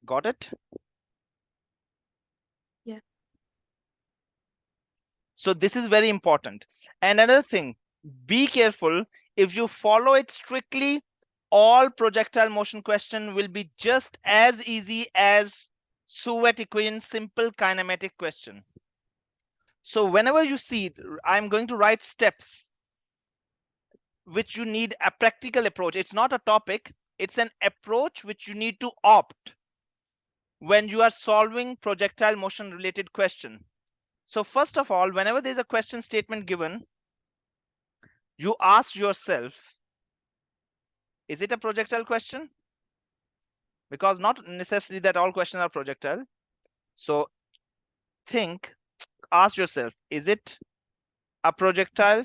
Got it? Yeah. So this is very important. And another thing, be careful. If you follow it strictly, all projectile motion question will be just as easy as Suet equation simple kinematic question. So whenever you see, I'm going to write steps which you need a practical approach. It's not a topic, it's an approach which you need to opt when you are solving projectile motion related question. So first of all, whenever there's a question statement given, you ask yourself, is it a projectile question? Because not necessarily that all questions are projectile. So ask yourself, is it a projectile?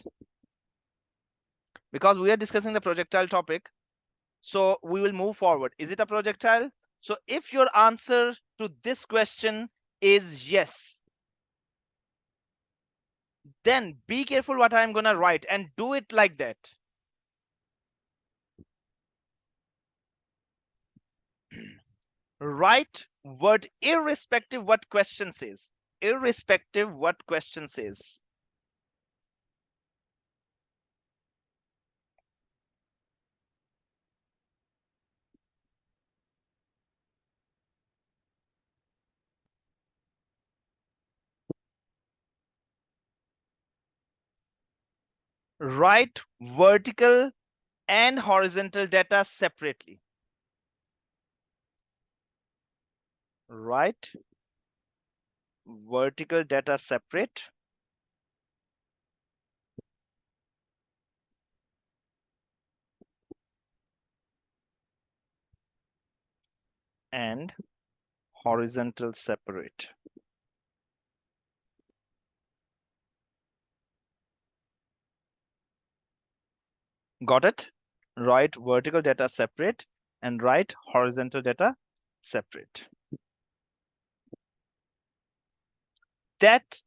Because we are discussing the projectile topic, so we will move forward. Is it a projectile? So if your answer to this question is yes, then be careful what I'm gonna write and do it like that. Write word irrespective what question says. Irrespective what question says. Write vertical and horizontal data separately. Write vertical data separate and horizontal separate. Got it? Write vertical data separate and write horizontal data separate. That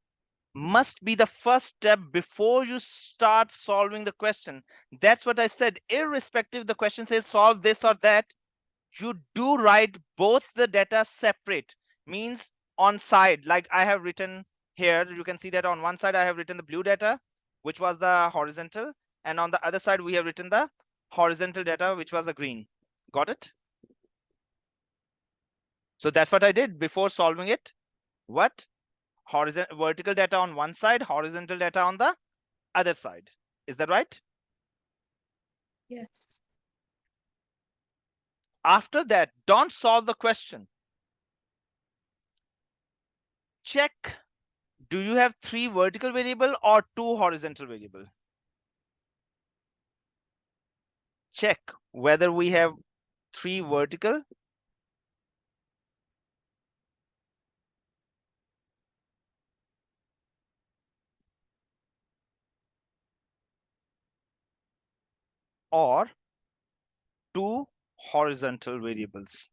must be the first step before you start solving the question. That's what I said. Irrespective the question says solve this or that, you do write both the data separate. Means on side, like I have written here, you can see that on one side I have written the blue data, which was the horizontal, and on the other side we have written the horizontal data, which was the green. Got it? So that's what I did before solving it. What? Horizontal, vertical data on one side, horizontal data on the other side. Is that right? Yes. After that, don't solve the question. Check, do you have 3 vertical variable or 2 horizontal variable? Check whether we have 3 vertical or 2 horizontal variables.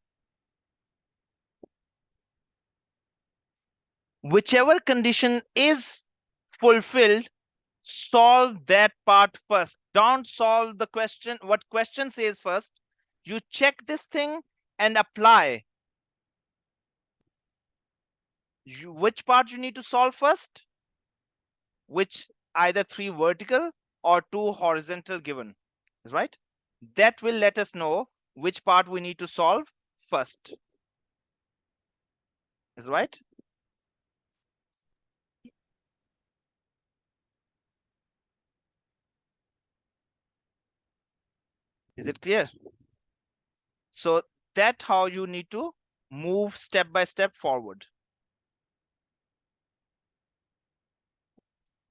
Whichever condition is fulfilled, solve that part first. Don't solve the question, what question says first. You check this thing and apply. Which part you need to solve first? Which either 3 vertical or 2 horizontal given, right? That will let us know which part we need to solve first. Is right? Is it clear? So that's how you need to move step by step forward.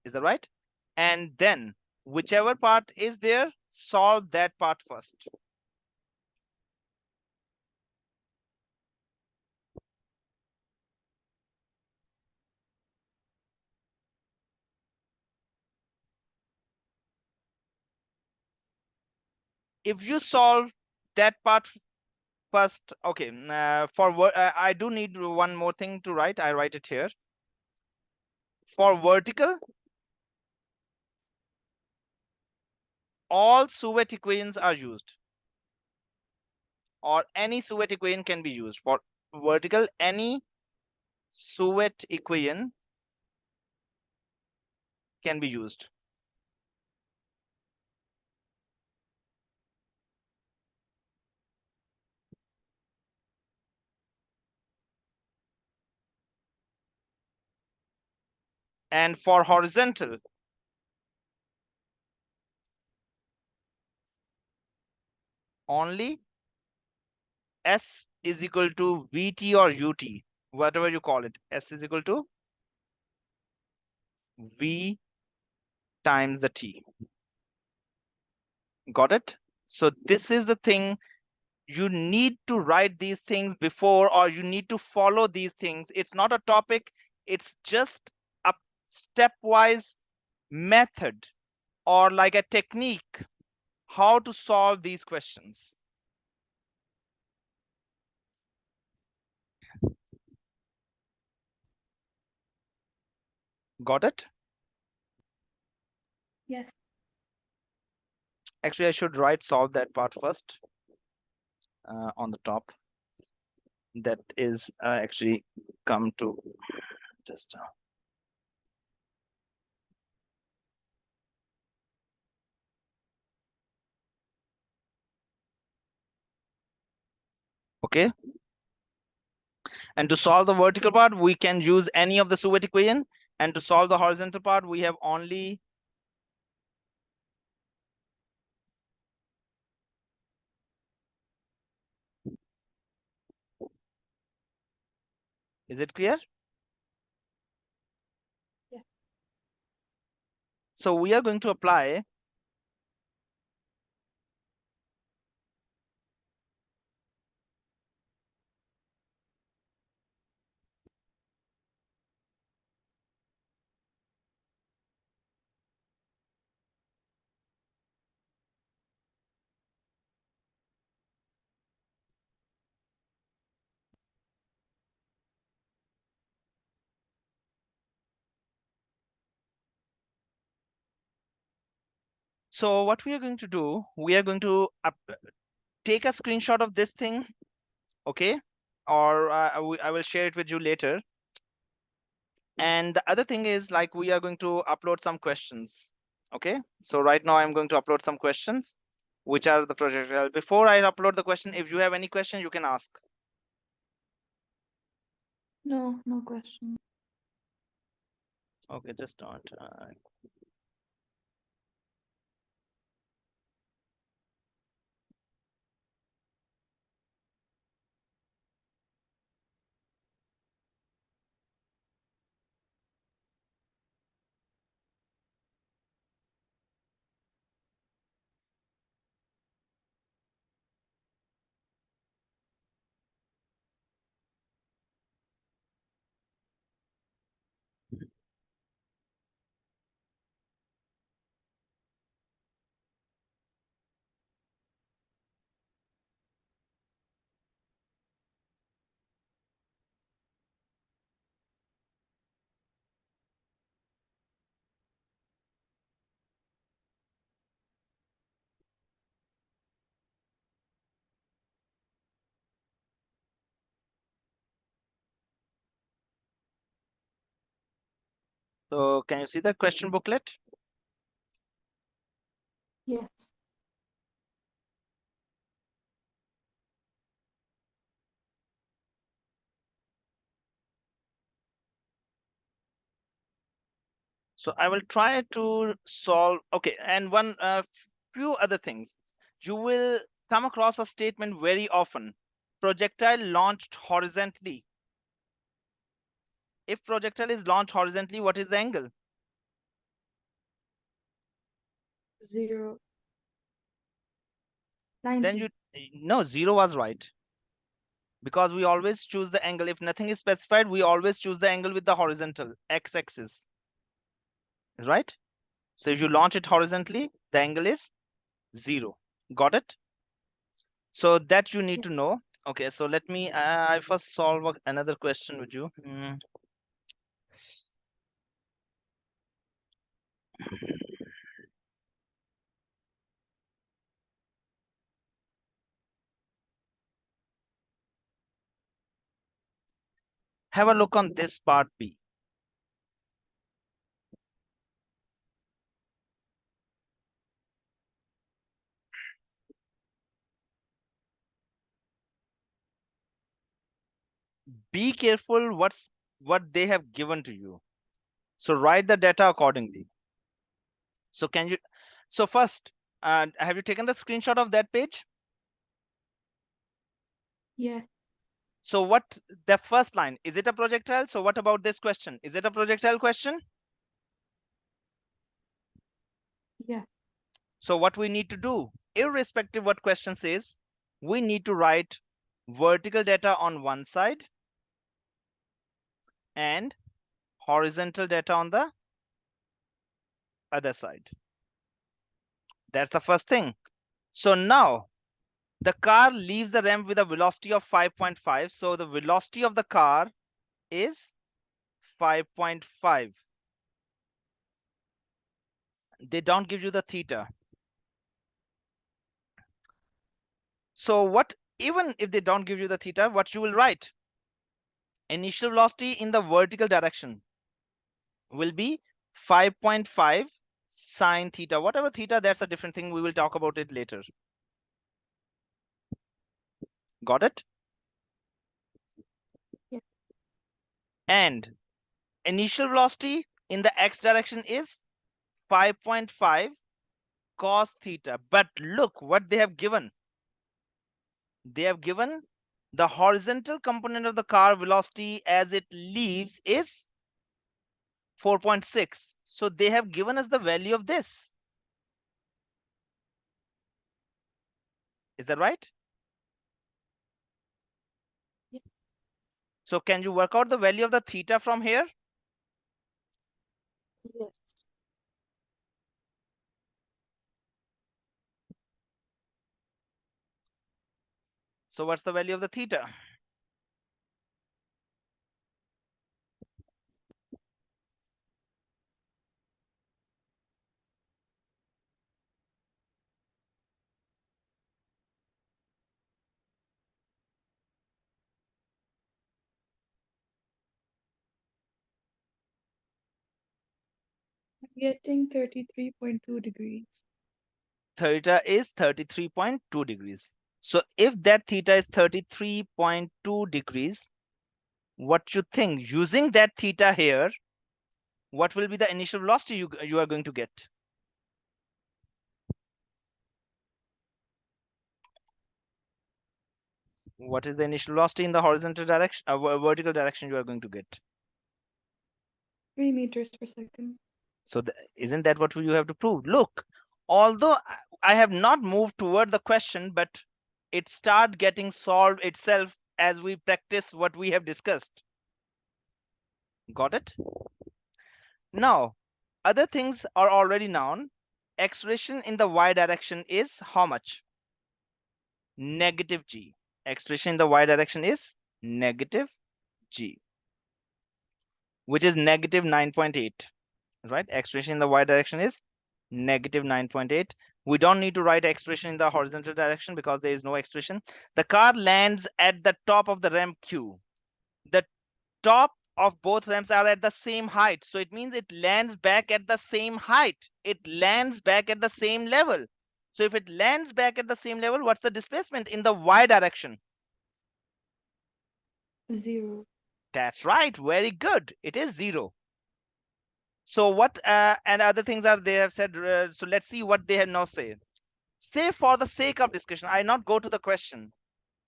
Is that right? And then whichever part is there, solve that part first. If you solve that part first, okay, I do need one more thing to write. I write it here. For vertical, all Suet equations are used, or any Suet equation can be used. For vertical, any Suet equation can be used. And for horizontal, only S is equal to VT or UT, whatever you call it. S is equal to V times the T. Got it? So this is the thing. You need to write these things before, or you need to follow these things. It's not a topic. It's just a stepwise method or like a technique how to solve these questions. Got it? Yes. Actually, I should write solve that part first on the top. That is actually come to just okay. And to solve the vertical part, we can use any of the Suet equation. And to solve the horizontal part, we have only is it clear? Yes. So we are going to apply so what we are going to do, we are going to take a screenshot of this thing, okay? Or I will share it with you later. And the other thing is like we are going to upload some questions, okay? So right now I'm going to upload some questions. which are the projectile. Before I upload the question, if you have any question, you can ask. No, no question. Okay, just don't. So can you see the question booklet? Yes. So I will try to solve. Okay, and one few other things. You will come across a statement very often. Projectile launched horizontally. If projectile is launched horizontally, what is the angle? 0. Then 90. you no, 0 was right, because we always choose the angle. If nothing is specified, we always choose the angle with the horizontal x-axis, right? So if you launch it horizontally, the angle is 0. Got it? So that you need Yes. to know. Okay, so let me I first solve another question with you. Have a look on this part B. Be careful what they have given to you. So write the data accordingly. So can you, so first, have you taken the screenshot of that page? Yes. So what, the first line, is it a projectile? So what about this question? Is it a projectile question? Yes. So what we need to do, irrespective what question says, we need to write vertical data on one side and horizontal data on the other side. That's the first thing. So now the car leaves the ramp with a velocity of 5.5. So the velocity of the car is 5.5. They don't give you the theta. So what, even if they don't give you the theta, what you will write? Initial velocity in the vertical direction will be 5.5 sine theta. Whatever theta, that's a different thing. We will talk about it later. Got it? Yes. And initial velocity in the x direction is 5.5 cos theta. But look what they have given. They have given the horizontal component of the car velocity as it leaves is 4.6. So they have given us the value of this. Is that right? Yes. So can you work out the value of the theta from here? Yes. So what's the value of the theta? I'm getting 33.2 degrees. theta is 33.2 degrees. So if that theta is 33.2 degrees, what you think using that theta here, what will be the initial velocity you are going to get? What is the initial velocity in the horizontal direction, vertical direction you are going to get? 3 meters per second. So isn't that what you have to prove? Look, although I have not moved toward the question, but it start getting solved itself as we practice what we have discussed. Got it? Now, other things are already known. Acceleration in the y direction is how much? Negative g. Acceleration in the y direction is negative g, which is negative 9.8. Right? Acceleration in the y direction is negative 9.8. We don't need to write acceleration in the horizontal direction because there is no acceleration. The car lands at the top of the ramp Q. The top of both ramps are at the same height. So it means it lands back at the same height. It lands back at the same level. So if it lands back at the same level, what's the displacement in the y direction? 0. That's right. Very good. It is 0. So what and other things are they have said. So let's see what they have now said. Say for the sake of discussion, I not go to the question.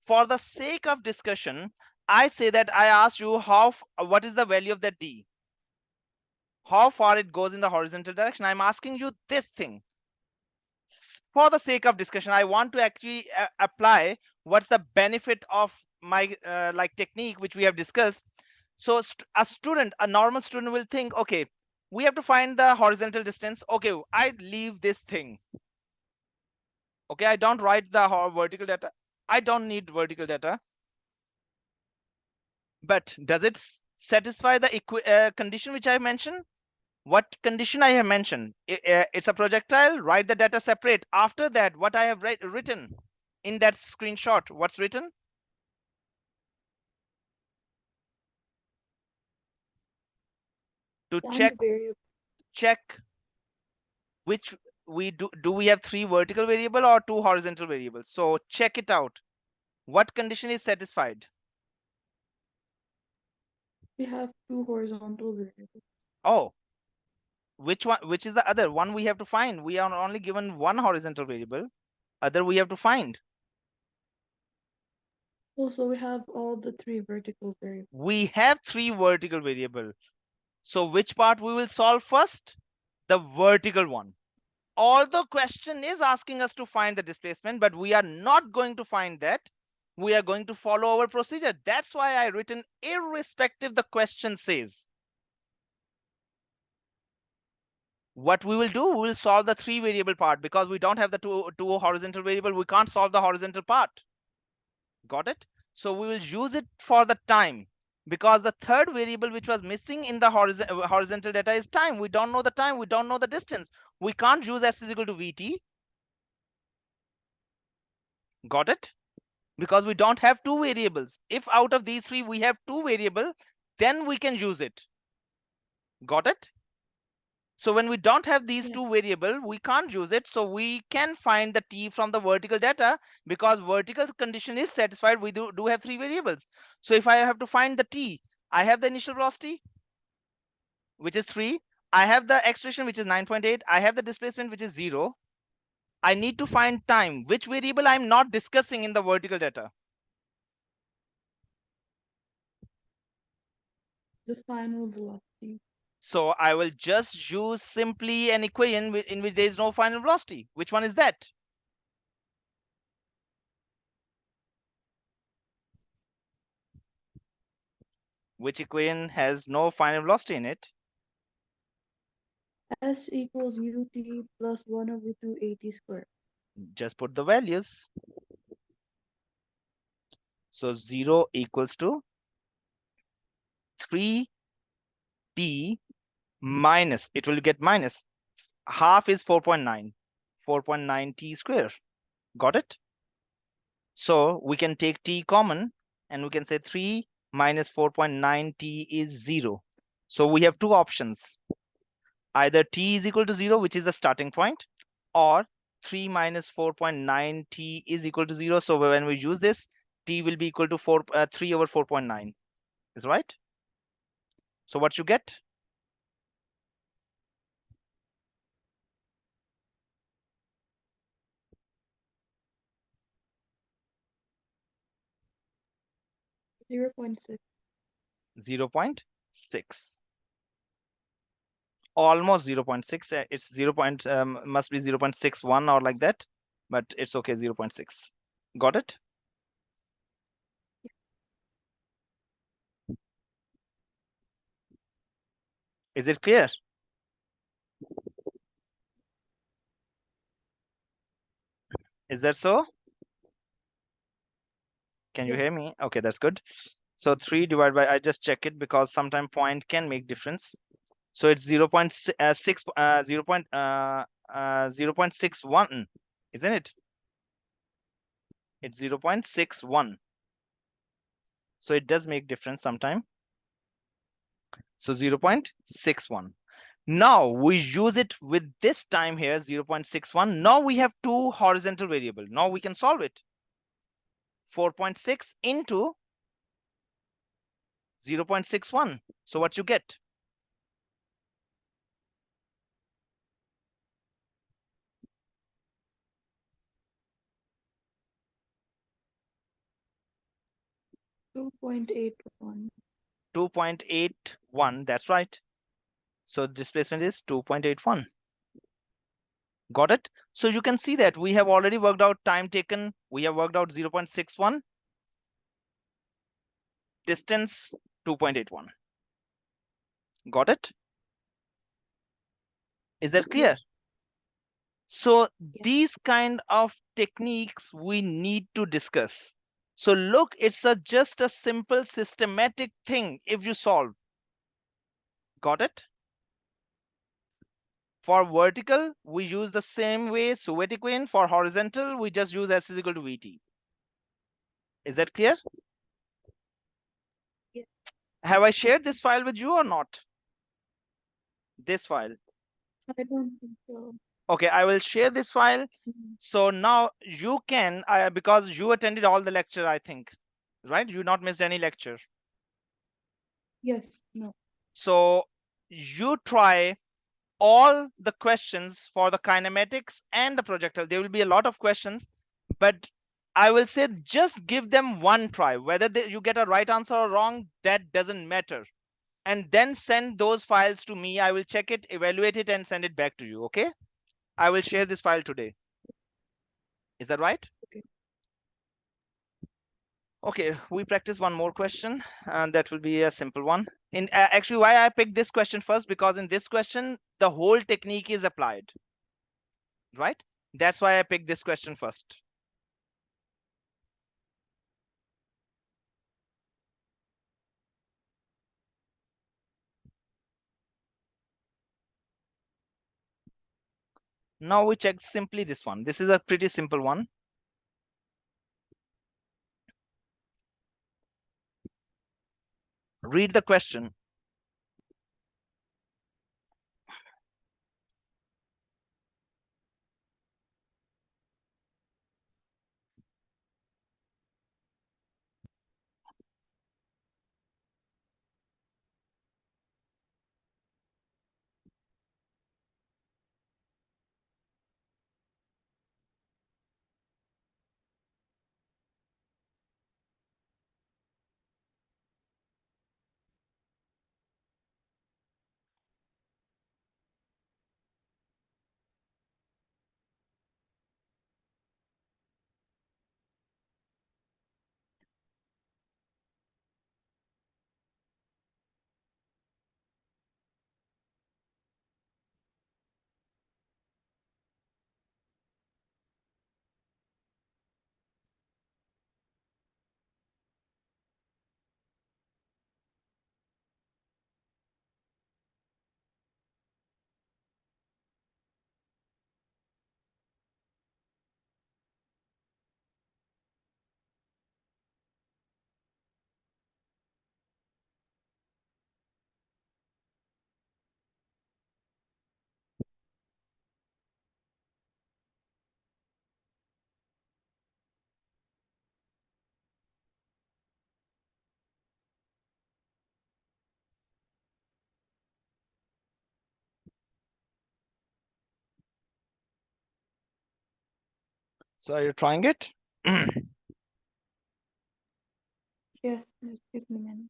For the sake of discussion, I say that I ask you what is the value of that d? How far it goes in the horizontal direction. I'm asking you this thing. For the sake of discussion, I want to actually apply what's the benefit of my like technique which we have discussed. So a normal student will think, okay, we have to find the horizontal distance. Okay, I leave this thing. Okay, I don't write the vertical data. I don't need vertical data. But does it satisfy the condition which I mentioned? What condition I have mentioned? It's a projectile. Write the data separate. After that, what I have written in that screenshot, what's written? To Find the variable. check which we do we have 3 vertical variable or 2 horizontal variables? So check it out. What condition is satisfied? We have 2 horizontal variables. Oh, which one? Which is the other one we have to find? We are only given 1 horizontal variable. Other we have to find. Also, we have all the 3 vertical variables. We have 3 vertical variable. So which part we will solve first? The vertical one. Although question is asking us to find the displacement, but we are not going to find that. We are going to follow our procedure. That's why I written irrespective the question says. What we will do, we will solve the 3 variable part because we don't have the two horizontal variable. We can't solve the horizontal part. Got it? So we will use it for the time because the third variable which was missing in the horizontal data is time. We don't know the time. We don't know the distance. We can't use s is equal to vt. Got it? Because we don't have 2 variables. If out of these 3 we have 2 variables, then we can use it. Got it? So when we don't have these 2 variables, we can't use it. So we can find the t from the vertical data because vertical condition is satisfied. We do have 3 variables. So if I have to find the t, I have the initial velocity, which is 3. I have the acceleration, which is 9.8. I have the displacement, which is 0. I need to find time, which variable I'm not discussing in the vertical data. The final velocity. So I will just use simply an equation in which there is no final velocity. Which one is that? Which equation has no final velocity in it? S equals ut plus 1 over 2 at squared. Just put the values. So 0 equals to 3t minus, it will get minus, half is 4.9, 4.9 t square. Got it? So we can take t common and we can say 3 minus 4.9 t is 0. So we have 2 options. Either t is equal to 0, which is the starting point, or 3 minus 4.9 t is equal to 0. So when we use this, t will be equal to 3 over 4.9. Is right? So what you get? 0.6. 0.6. Almost 0.6. It's 0. Must be 0.61 or like that, but it's okay. 0.6. Got it? Is it clear? Is that so? Can you Yeah. hear me? Okay, that's good. So 3 divided by, I just check it because sometimes point can make difference. So it's 0.6, 0.61, isn't it? It's 0.61. So it does make difference sometime. So 0.61. Now we use it with this time here, 0.61. Now we have two horizontal variable. Now we can solve it. 4.6 into 0.61. So what you get? 2.81. 2.81. That's right. So displacement is 2.81. Got it? So you can see that we have already worked out time taken. We have worked out 0.61. Distance 2.81. Got it? Is that clear? So Yeah. these kind of techniques we need to discuss. So look, it's just a simple systematic thing if you solve. Got it? For vertical, we use the same way, Suet-Equine. For horizontal, we just use S is equal to VT. Is that clear? Yeah. Have I shared this file with you or not? This file. I don't think so. Okay, I will share this file. Mhm. So now you can, because you attended all the lecture, I think, right? You not missed any lecture. Yes. No. So you try all the questions for the kinematics and the projectile. There will be a lot of questions, but I will say just give them one try. Whether you get a right answer or wrong, that doesn't matter. And then send those files to me. I will check it, evaluate it, and send it back to you. Okay? I will share this file today. Is that right? Okay. Okay, we practice one more question, and that will be a simple one. In actually, why I picked this question first, because in this question, the whole technique is applied, right? That's why I picked this question first. Now we check simply this one. This is a pretty simple one. Read the question. So are you trying it? Yes, just give me a minute.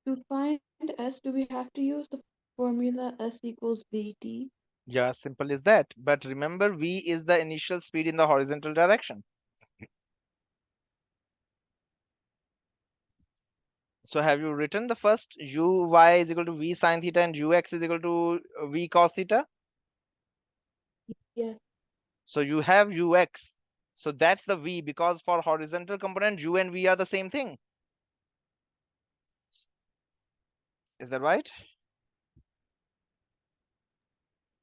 To find S, do we have to use the formula S equals VT? Yeah, simple as that. But remember, v is the initial speed in the horizontal direction. So have you written the first uy is equal to v sine theta and ux is equal to v cos theta? Yes. So you have ux. So that's the v, because for horizontal component, u and v are the same thing. Is that right?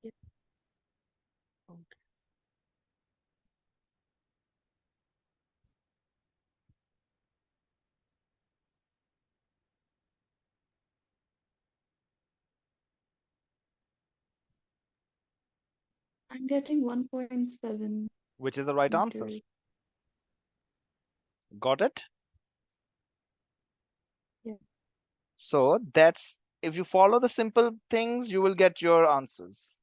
Yes. I'm getting 1.7 Which is the right answer. meters. Got it? Yeah. So that's, if you follow the simple things, you will get your answers.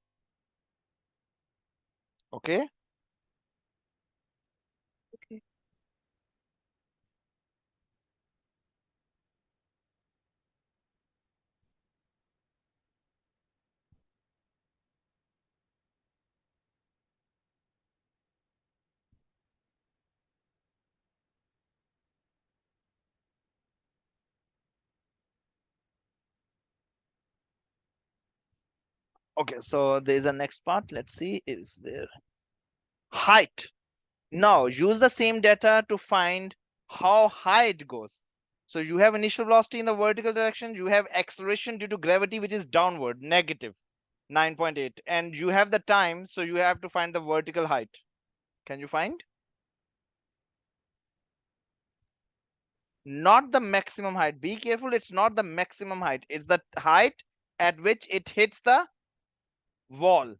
Okay? Okay. Okay, so there's a next part. Let's see, is there height? Now use the same data to find how high it goes. So you have initial velocity in the vertical direction, you have acceleration due to gravity, which is downward, negative 9.8, and you have the time, so you have to find the vertical height. Can you find? Not the maximum height. Be careful, it's not the maximum height. It's the height at which it hits the wall.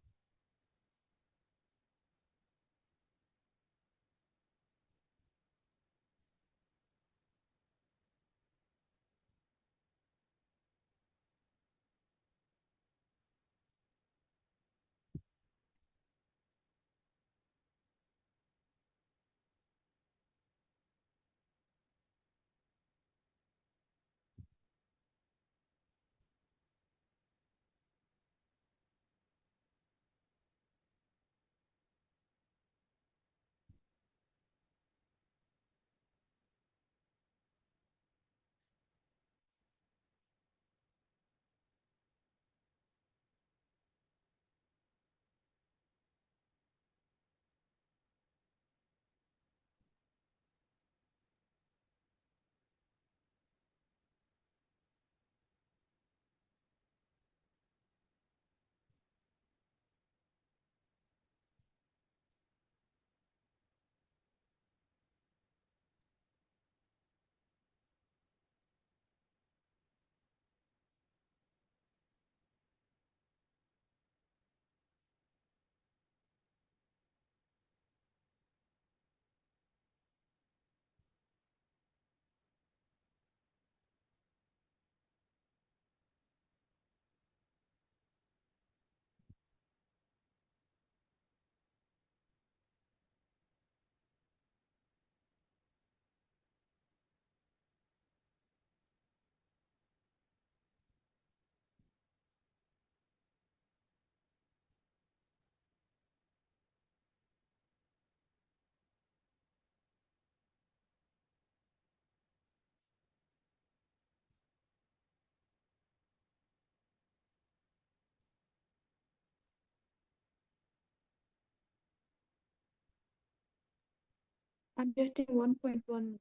I'm getting 1.1.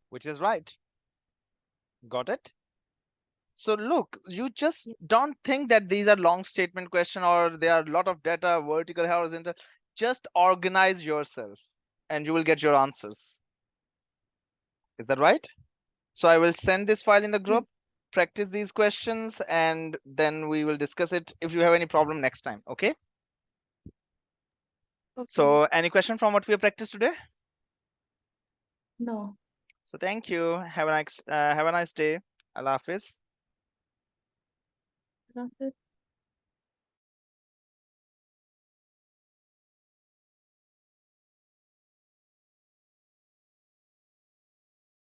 Which is right. Got it? So look, you just don't think that these are long statement question or there are a lot of data, vertical, horizontal. Just organize yourself and you will get your answers. Is that right? So I will send this file in the Yes. group, practice these questions, and then we will discuss it if you have any problem next time. Okay? Okay. So any question from what we have practiced today? No. So thank you. Have a nice day. Allah Hafiz. That's it.